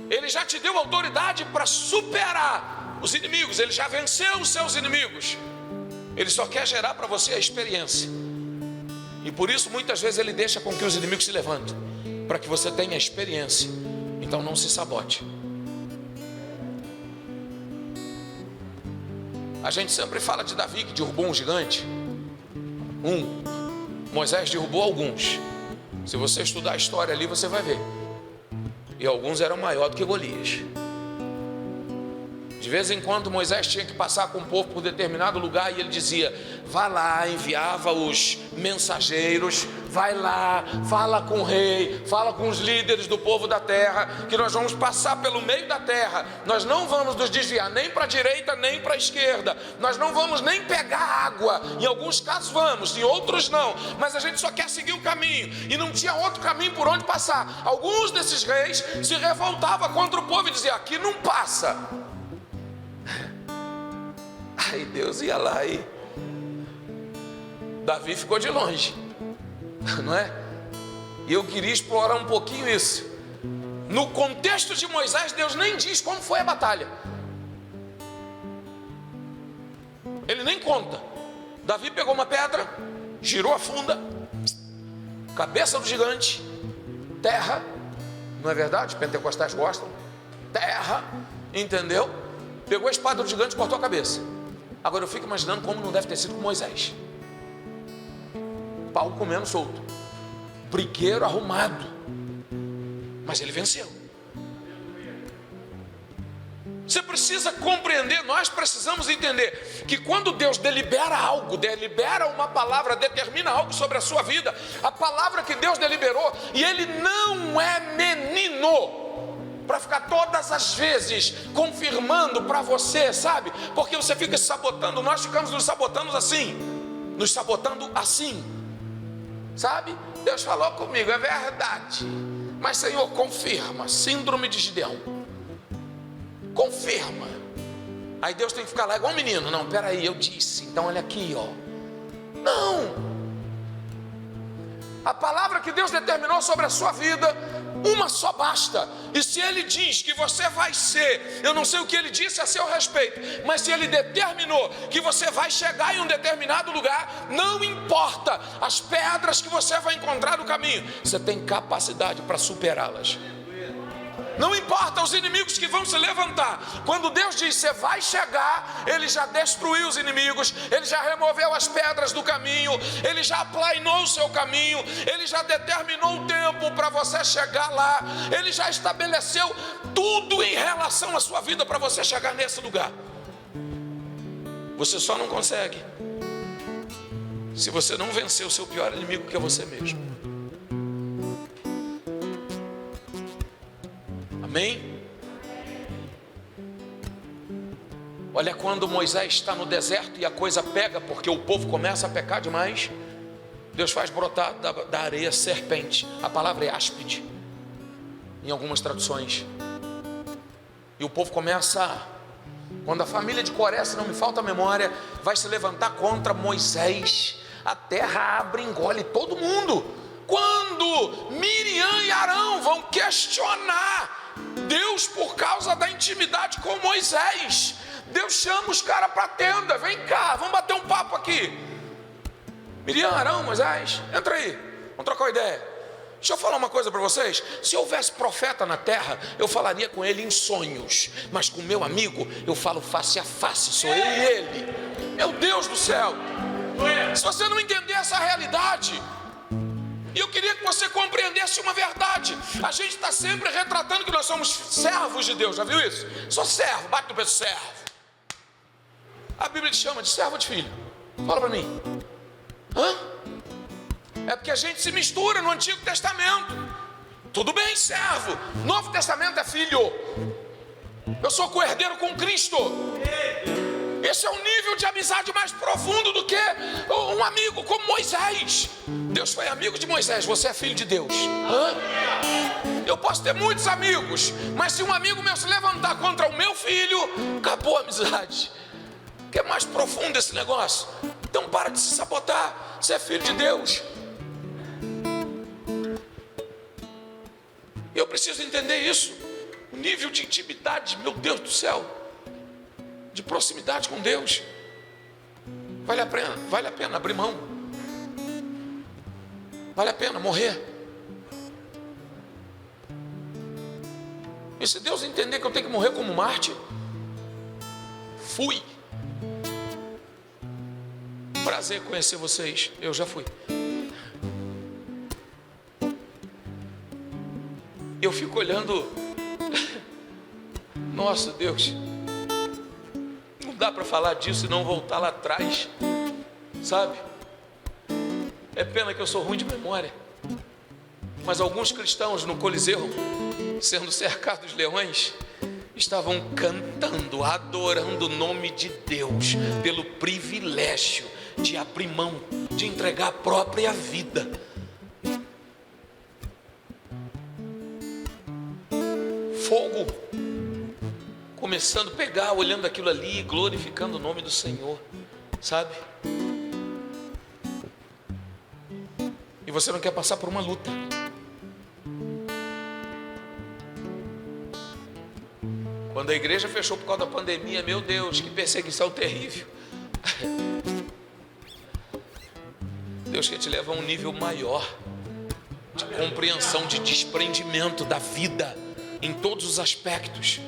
Ele já te deu autoridade para superar os inimigos. Ele já venceu os seus inimigos. Ele só quer gerar para você a experiência. E por isso muitas vezes Ele deixa com que os inimigos se levantem, para que você tenha a experiência. Então não se sabote. A gente sempre fala de Davi, que derrubou um gigante. Moisés derrubou alguns. Se você estudar a história ali, você vai ver. E alguns eram maior do que Golias. De vez em quando Moisés tinha que passar com o povo por determinado lugar e ele dizia: vá lá, enviava os mensageiros, vai lá, fala com o rei, fala com os líderes do povo da terra, que nós vamos passar pelo meio da terra, nós não vamos nos desviar nem para a direita nem para a esquerda, nós não vamos nem pegar água, em alguns casos vamos, em outros não, mas a gente só quer seguir o caminho, e não tinha outro caminho por onde passar. Alguns desses reis se revoltavam contra o povo e diziam: aqui não passa. Aí Deus ia lá e Davi ficou de longe, não é? E eu queria explorar um pouquinho isso. No contexto de Moisés, Deus nem diz como foi a batalha. Ele nem conta. Davi pegou uma pedra, girou a funda, cabeça do gigante, terra, não é verdade? Os pentecostais gostam, terra, entendeu? Pegou a espada do gigante e cortou a cabeça. Agora eu fico imaginando como não deve ter sido com Moisés. Pau comendo solto, brigueiro arrumado, mas ele venceu. Você precisa compreender, nós precisamos entender que quando Deus delibera algo, delibera uma palavra, determina algo sobre a sua vida, a palavra que Deus deliberou, e Ele não é menino para ficar todas as vezes confirmando para você, sabe? Porque você fica se sabotando, nós ficamos nos sabotando assim, sabe? Deus falou comigo, é verdade, mas Senhor, confirma, síndrome de Gideão, confirma. Aí Deus tem que ficar lá igual um menino: não, peraí, eu disse, então olha aqui, ó. Não, a palavra que Deus determinou sobre a sua vida, uma só basta. E se Ele diz que você vai ser, eu não sei o que Ele disse a seu respeito, mas se Ele determinou que você vai chegar em um determinado lugar, não importa as pedras que você vai encontrar no caminho, você tem capacidade para superá-las. Não importa os inimigos que vão se levantar. Quando Deus diz você vai chegar, Ele já destruiu os inimigos, Ele já removeu as pedras do caminho, Ele já aplainou o seu caminho, Ele já determinou o tempo para você chegar lá, Ele já estabeleceu tudo em relação à sua vida para você chegar nesse lugar. Você só não consegue se você não vencer o seu pior inimigo, que é você mesmo. Amém? Olha, quando Moisés está no deserto e a coisa pega, porque o povo começa a pecar demais, Deus faz brotar da areia serpente. A palavra é áspide em algumas traduções. E o povo começa, quando a família de Coré, se não me falta a memória, vai se levantar contra Moisés, a terra abre e engole todo mundo. Quando Miriam e Arão vão questionar Deus por causa da intimidade com Moisés, Deus chama os caras para a tenda: vem cá, vamos bater um papo aqui. Miriam, Arão, Moisés, entra aí, vamos trocar uma ideia. Deixa eu falar uma coisa para vocês: se houvesse profeta na terra, eu falaria com ele em sonhos, mas com meu amigo eu falo face a face, sou eu e ele. Meu Deus do céu, se você não entender essa realidade, e eu queria que você compreendesse uma verdade: a gente está sempre retratando que nós somos servos de Deus, já viu isso? Sou servo, bate no peito, servo. A Bíblia te chama de servo ou de filho? Fala para mim. É porque a gente se mistura no Antigo Testamento. Tudo bem, servo. Novo Testamento é filho. Eu sou co-herdeiro com Cristo. Esse é um nível de amizade mais profundo do que um amigo como Moisés. Deus foi amigo de Moisés, você é filho de Deus. Eu posso ter muitos amigos, mas se um amigo meu se levantar contra o meu filho, acabou a amizade. Que é mais profundo esse negócio. Então para de se sabotar, você é filho de Deus. Eu preciso entender isso. O nível de intimidade, meu Deus do céu, de proximidade com Deus. Vale a pena abrir mão. Vale a pena morrer. E se Deus entender que eu tenho que morrer como mártir, fui. Prazer conhecer vocês. Eu já fui. Eu fico olhando. Nossa, Deus. Não dá para falar disso e não voltar lá atrás. Sabe? É pena que eu sou ruim de memória. Mas alguns cristãos no Coliseu, sendo cercados de leões, estavam cantando, adorando o nome de Deus, pelo privilégio de abrir mão, de entregar a própria vida. Fogo começando a pegar, olhando aquilo ali, glorificando o nome do Senhor, sabe? E você não quer passar por uma luta. Quando a igreja fechou por causa da pandemia, meu Deus, que perseguição terrível. Deus quer te levar a um nível maior de compreensão, de desprendimento da vida em todos os aspectos.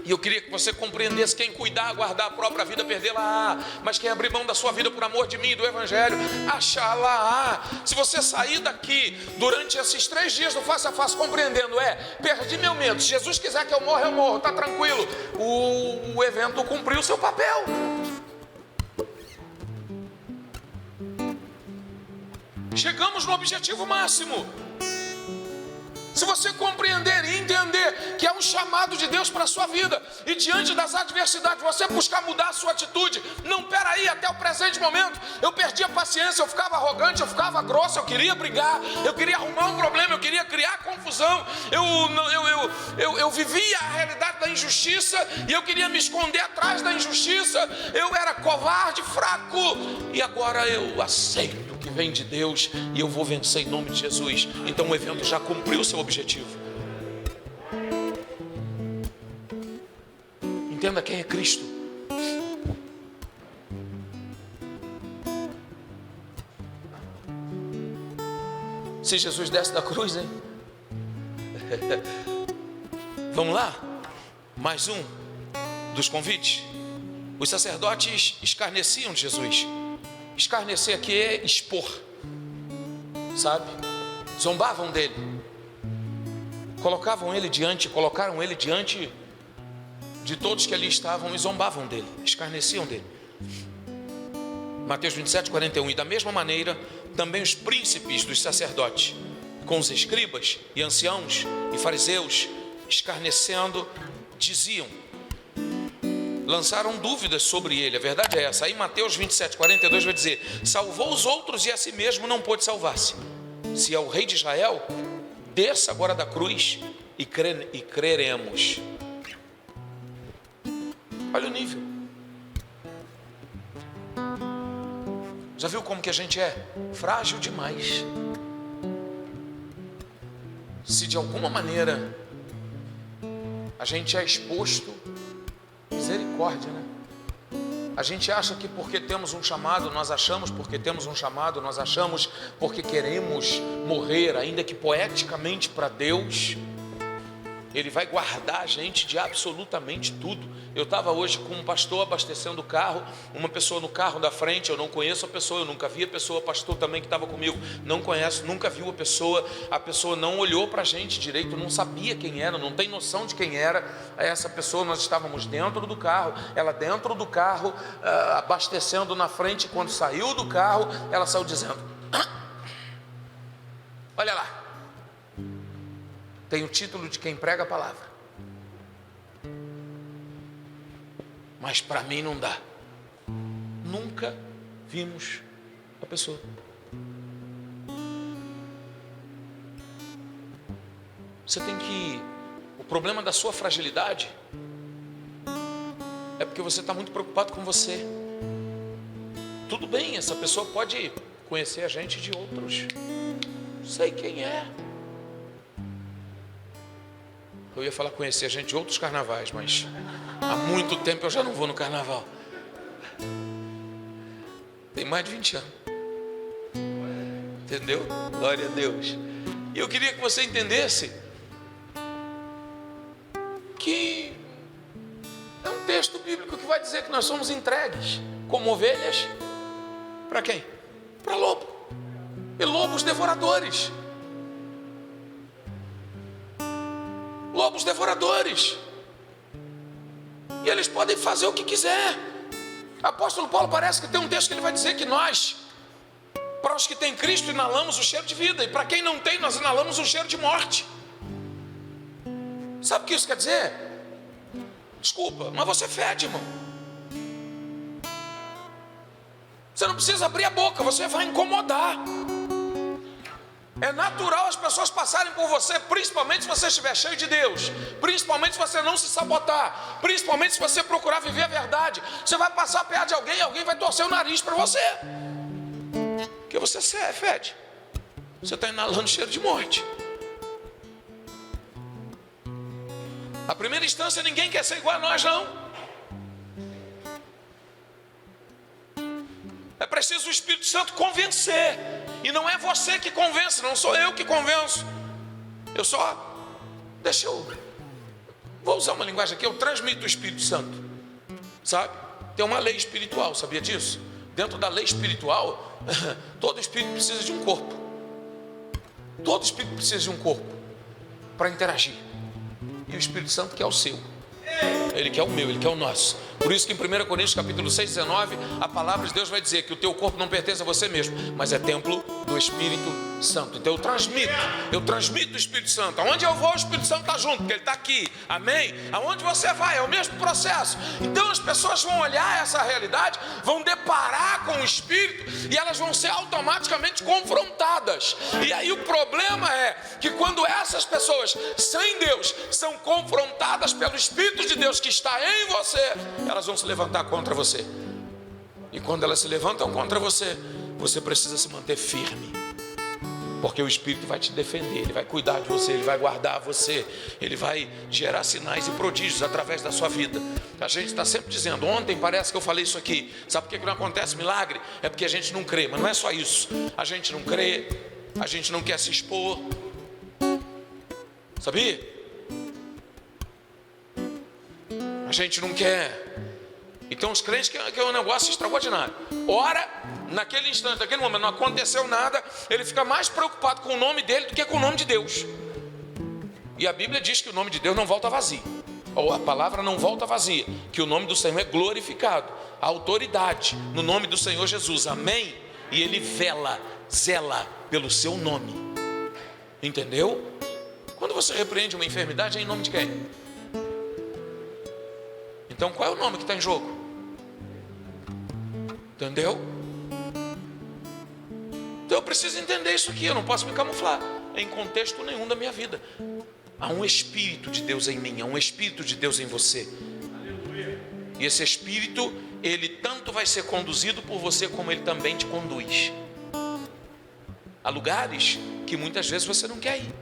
E eu queria que você compreendesse: quem cuidar, guardar a própria vida, perdê-la-á. Mas quem abrir mão da sua vida por amor de mim e do Evangelho, achá-la-á. Se você sair daqui durante esses 3 dias do face a face compreendendo, perdi meu medo, se Jesus quiser que eu morra, eu morro, está tranquilo, o evento cumpriu o seu papel. Chegamos no objetivo máximo. Se você compreender e entender que é um chamado de Deus para a sua vida, e diante das adversidades você buscar mudar a sua atitude, não, peraí, até o presente momento eu perdi a paciência, eu ficava arrogante, eu ficava grosso, eu queria brigar, eu queria arrumar um problema, eu queria criar confusão, eu vivia a realidade da injustiça e eu queria me esconder atrás da injustiça, eu era covarde, fraco, e agora eu aceito que vem de Deus e eu vou vencer em nome de Jesus. Então o evento já cumpriu seu objetivo. Entenda quem é Cristo. Se Jesus desce da cruz, hein? Vamos lá? Mais um dos convites. Os sacerdotes escarneciam de Jesus. Escarnecer aqui é expor, sabe? Zombavam dele. Colocaram ele diante de todos que ali estavam e zombavam dele, escarneciam dele. Mateus 27, 41. E da mesma maneira, também os príncipes dos sacerdotes, com os escribas e anciãos e fariseus, escarnecendo, diziam, lançaram dúvidas sobre ele. A verdade é essa. Aí Mateus 27, 42 vai dizer: salvou os outros e a si mesmo não pôde salvar-se. Se é o rei de Israel, desça agora da cruz e creremos. Olha o nível. Já viu como que a gente é? Frágil demais. Se de alguma maneira a gente é exposto, misericórdia, né? A gente acha que porque temos um chamado, nós achamos porque queremos morrer, ainda que poeticamente para Deus, Ele vai guardar a gente de absolutamente tudo. Eu estava hoje com um pastor abastecendo o carro, uma pessoa no carro da frente, eu não conheço a pessoa, eu nunca vi a pessoa, o pastor também que estava comigo, não conheço, nunca viu a pessoa não olhou para a gente direito, não sabia quem era, não tem noção de quem era essa pessoa. Nós estávamos dentro do carro, ela dentro do carro, abastecendo na frente. Quando saiu do carro, ela saiu dizendo: olha lá, tem o título de quem prega a palavra, mas para mim não dá. Nunca vimos a pessoa. Você tem que... O problema da sua fragilidade é porque você está muito preocupado com você. Tudo bem, essa pessoa pode conhecer a gente de outros, não sei quem é. Eu ia falar conhecer a gente de outros carnavais, mas há muito tempo eu já não vou no carnaval. Tem mais de 20 anos. Entendeu? Glória a Deus. E eu queria que você entendesse que é um texto bíblico que vai dizer que nós somos entregues como ovelhas para quem? Para lobo. E lobos devoradores. Lobos devoradores. E eles podem fazer o que quiser. Apóstolo Paulo parece que tem um texto que ele vai dizer que nós, para os que têm Cristo, inalamos o cheiro de vida, e para quem não tem, nós inalamos o cheiro de morte. Sabe o que isso quer dizer? Desculpa, mas você fede, irmão. Você não precisa abrir a boca, você vai incomodar. É natural as pessoas passarem por você, principalmente se você estiver cheio de Deus, principalmente se você não se sabotar, principalmente se você procurar viver a verdade. Você vai passar perto de alguém e alguém vai torcer o nariz para você, porque você fede. Você está inalando cheiro de morte. A primeira instância, ninguém quer ser igual a nós, não. É preciso o Espírito Santo convencer. E não é você que convence, não sou eu que convenço. Eu só, vou usar uma linguagem aqui, eu transmito o Espírito Santo. Sabe? Tem uma lei espiritual, sabia disso? Dentro da lei espiritual, todo espírito precisa de um corpo. Todo espírito precisa de um corpo para interagir. E o Espírito Santo quer o seu. Ele quer o meu, ele quer o nosso. Por isso que em 1 Coríntios capítulo 6, 19, a palavra de Deus vai dizer que o teu corpo não pertence a você mesmo, mas é templo do Espírito Santo. Então eu transmito o Espírito Santo. Aonde eu vou, o Espírito Santo está junto, porque ele está aqui, amém? Aonde você vai, é o mesmo processo. Então as pessoas vão olhar essa realidade, vão deparar com o Espírito, e elas vão ser automaticamente confrontadas. E aí o problema é que quando essas pessoas sem Deus são confrontadas pelo Espírito de Deus que está em você, elas vão se levantar contra você. E quando elas se levantam contra você, você precisa se manter firme, porque o Espírito vai te defender, ele vai cuidar de você, ele vai guardar você, ele vai gerar sinais e prodígios através da sua vida. A gente está sempre dizendo, ontem parece que eu falei isso aqui, sabe por que não acontece milagre? É porque a gente não crê, mas não é só isso. A gente não crê, a gente não quer se expor, sabia? A gente não quer. Então os crentes que é um negócio extraordinário. Ora, naquele instante, naquele momento, não aconteceu nada, ele fica mais preocupado com o nome dele do que com o nome de Deus. E a Bíblia diz que o nome de Deus não volta vazio, ou a palavra não volta vazia, que o nome do Senhor é glorificado, a autoridade no nome do Senhor Jesus, amém? E ele zela pelo seu nome, entendeu? Quando você repreende uma enfermidade, é em nome de quem? Então qual é o nome que está em jogo? Entendeu? Então eu preciso entender isso aqui, eu não posso me camuflar em contexto nenhum da minha vida. Há um Espírito de Deus em mim, há um Espírito de Deus em você. E esse Espírito, ele tanto vai ser conduzido por você, como ele também te conduz a lugares que muitas vezes você não quer ir,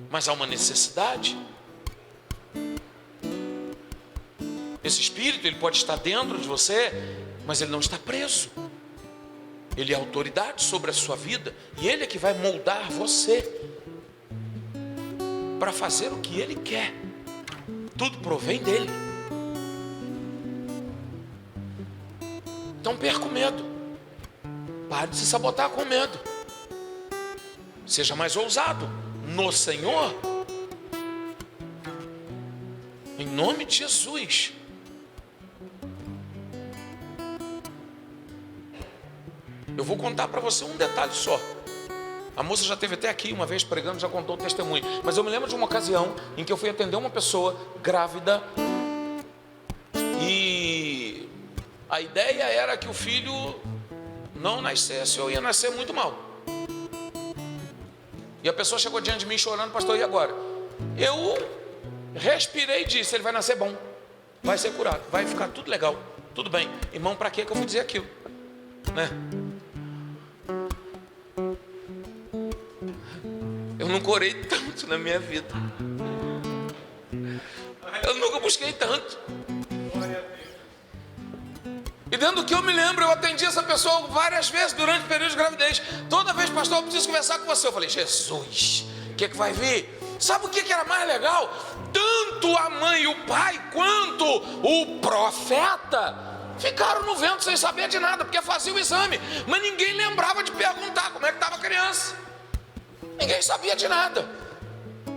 mas há uma necessidade. Esse Espírito, ele pode estar dentro de você, mas ele não está preso. Ele é autoridade sobre a sua vida, e ele é que vai moldar você para fazer o que ele quer. Tudo provém dele. Então perca o medo. Pare de se sabotar com medo. Seja mais ousado no Senhor. Em nome de Jesus. Eu vou contar para você um detalhe só. A moça já esteve até aqui uma vez pregando, já contou o testemunho. Mas eu me lembro de uma ocasião em que eu fui atender uma pessoa grávida. E a ideia era que o filho não nascesse ou ia nascer muito mal. E a pessoa chegou diante de mim chorando, pastor, e agora? Eu respirei e disse, ele vai nascer bom, vai ser curado, vai ficar tudo legal, tudo bem. Irmão, para que eu vou dizer aquilo? Né? Eu nunca orei tanto na minha vida. Eu nunca busquei tanto. E dentro do que eu me lembro, eu atendi essa pessoa várias vezes durante o período de gravidez. Toda vez, pastor, eu preciso conversar com você. Eu falei, Jesus, o que vai vir? Sabe o que era mais legal? Tanto a mãe e o pai, quanto o profeta Ficaram no vento sem saber de nada, porque fazia o exame, mas ninguém lembrava de perguntar como é que estava a criança. Ninguém sabia de nada.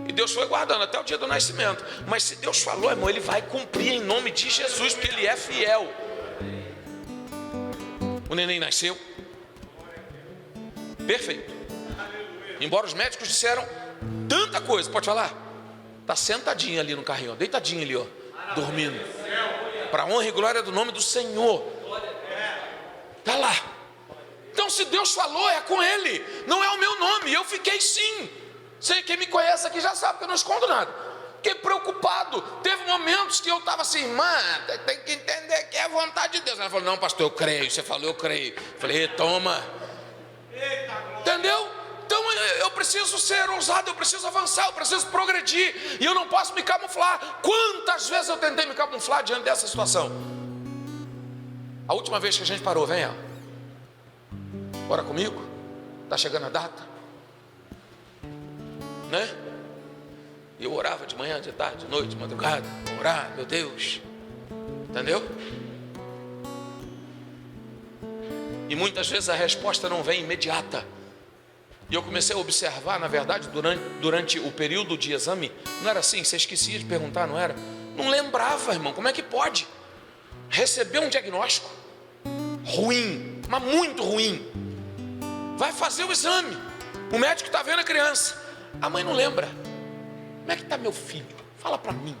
E Deus foi guardando até o dia do nascimento. Mas se Deus falou, irmão, Ele vai cumprir em nome de Jesus, porque Ele é fiel. O neném nasceu perfeito. Embora os médicos disseram tanta coisa, pode falar? Está sentadinho ali no carrinho, ó, deitadinho ali, ó, dormindo. Para a honra e glória do nome do Senhor. Está lá. Então se Deus falou, é com Ele, não é o meu nome. Eu fiquei sim. Quem me conhece aqui já sabe que eu não escondo nada. Fiquei preocupado. Teve momentos que eu estava assim, mano, tem que entender que é a vontade de Deus. Ela falou, não, pastor, eu creio. Você falou, eu creio. Falei, toma. Entendeu? Então eu preciso ser ousado, eu preciso avançar, eu preciso progredir. E eu não posso me camuflar. Quantas vezes eu tentei me camuflar diante dessa situação? A última vez que a gente parou, vem ela. Ora comigo. Está chegando a data. Né? E eu orava de manhã, de tarde, de noite, de madrugada. Orar, meu Deus. Entendeu? E muitas vezes a resposta não vem imediata. E eu comecei a observar, na verdade, durante o período de exame, não era assim, você esquecia de perguntar, não era? Não lembrava, irmão, como é que pode? Receber um diagnóstico ruim, mas muito ruim. Vai fazer o exame, o médico está vendo a criança, a mãe não lembra. Como é que está meu filho? Fala para mim.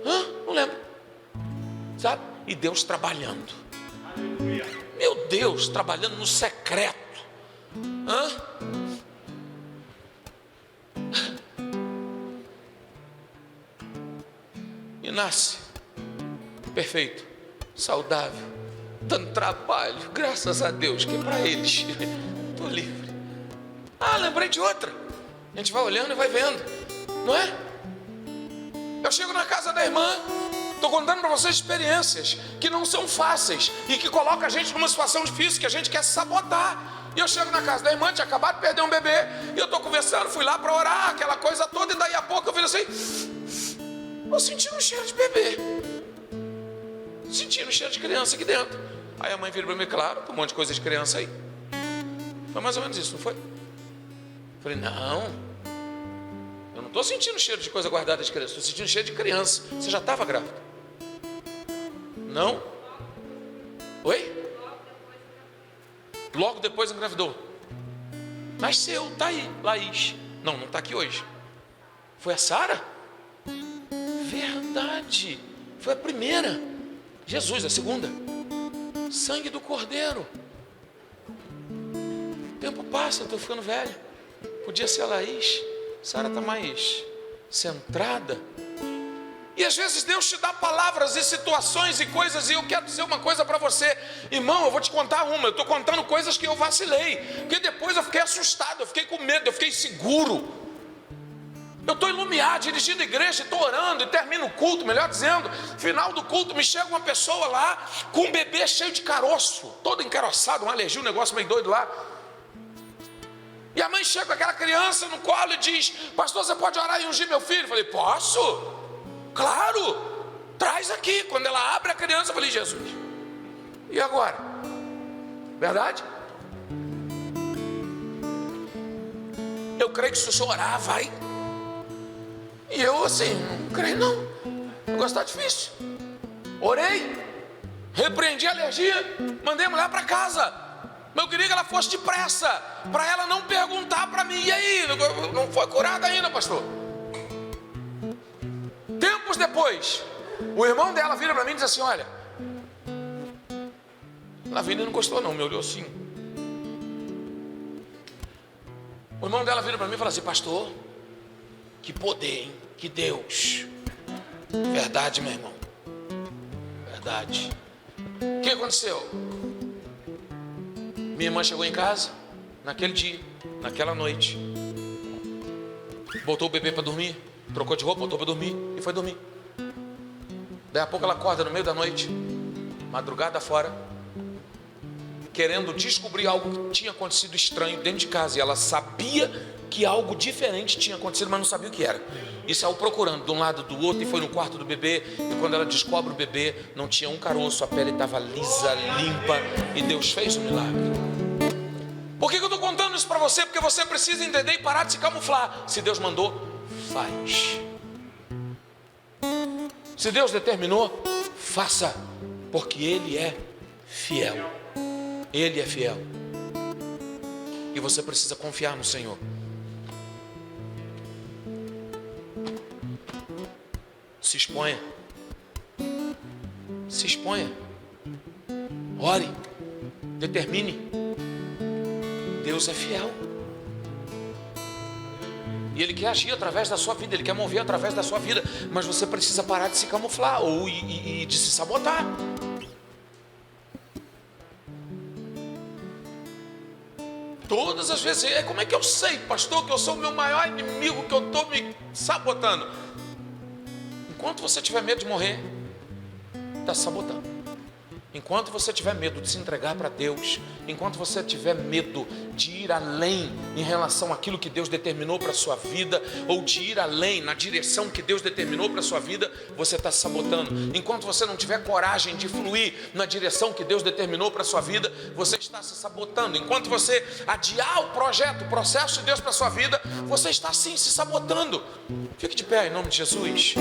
Não lembro. Sabe? E Deus trabalhando. Meu Deus, trabalhando no secreto. E nasce perfeito, saudável, dando trabalho, graças a Deus, que é para eles. Estou livre. Lembrei de outra. A gente vai olhando e vai vendo, não é? Eu chego na casa da irmã, estou contando para vocês experiências que não são fáceis e que colocam a gente numa situação difícil, que a gente quer se sabotar. E eu chego na casa da irmã, tinha acabado de perder um bebê, e eu estou conversando, fui lá para orar, aquela coisa toda, e daí a pouco eu fiz assim, eu senti um cheiro de bebê, senti um cheiro de criança aqui dentro. Aí a mãe vira para mim, claro, tem um monte de coisa de criança aí. Foi mais ou menos isso, não foi? Eu falei, não, eu não estou sentindo cheiro de coisa guardada de criança, estou sentindo cheiro de criança. Você já estava grávida? Não? Oi? Logo depois engravidou. Nasceu, está aí, Laís. Não está aqui hoje. Foi a Sara? Verdade. Foi a primeira. Jesus, a segunda. Sangue do Cordeiro. O tempo passa, eu estou ficando velho. Podia ser a Laís. Sara está mais centrada. E às vezes Deus te dá palavras e situações e coisas. E eu quero dizer uma coisa para você, irmão, eu vou te contar uma. Eu estou contando coisas que eu vacilei, porque depois eu fiquei assustado, eu fiquei com medo, eu fiquei inseguro. Eu estou iluminado, dirigindo a igreja, estou orando e termino o culto, melhor dizendo, final do culto me chega uma pessoa lá com um bebê cheio de caroço, todo encaroçado, uma alergia, um negócio meio doido lá. E a mãe chega com aquela criança no colo e diz, pastor, você pode orar e ungir meu filho? Eu falei, posso? Claro, traz aqui. Quando ela abre a criança, eu falei, Jesus, e agora? Verdade? Eu creio que se o senhor orar, vai. E eu assim, não creio não. O negócio está difícil. Orei, repreendi a alergia, mandei a mulher para casa. Mas eu queria que ela fosse depressa, para ela não perguntar para mim, e aí, não foi curada ainda, pastor? Tempos depois, o irmão dela vira para mim e diz assim, olha, Lavínia não gostou não, me olhou assim. O irmão dela vira para mim e fala assim, pastor, que poder, hein? Que Deus. Verdade, meu irmão. Verdade. O que aconteceu? Minha irmã chegou em casa, naquele dia, naquela noite, botou o bebê para dormir, trocou de roupa, botou para dormir e foi dormir. Daí a pouco ela acorda no meio da noite, madrugada fora, querendo descobrir algo que tinha acontecido estranho dentro de casa. E ela sabia que algo diferente tinha acontecido, mas não sabia o que era. E saiu procurando de um lado do outro e foi no quarto do bebê. E quando ela descobre o bebê, não tinha um caroço, a pele estava lisa, limpa, e Deus fez o milagre. Por que eu estou contando isso para você? Porque você precisa entender e parar de se camuflar. Se Deus mandou, faz. Se Deus determinou, faça, porque Ele é fiel. Ele é fiel. E você precisa confiar no Senhor. Se exponha. Se exponha. Ore. Determine. Deus é fiel. E Ele quer agir através da sua vida. Ele quer mover através da sua vida. Mas você precisa parar de se camuflar ou de se sabotar. Todas as vezes, como é que eu sei, pastor, que eu sou o meu maior inimigo, que eu estou me sabotando? Enquanto você tiver medo de morrer, está se sabotando. Enquanto você tiver medo de se entregar para Deus, enquanto você tiver medo de ir além em relação àquilo que Deus determinou para a sua vida, ou de ir além na direção que Deus determinou para a sua vida, você está se sabotando. Enquanto você não tiver coragem de fluir na direção que Deus determinou para a sua vida, você está se sabotando. Enquanto você adiar o projeto, o processo de Deus para a sua vida, você está sim se sabotando. Fique de pé em nome de Jesus.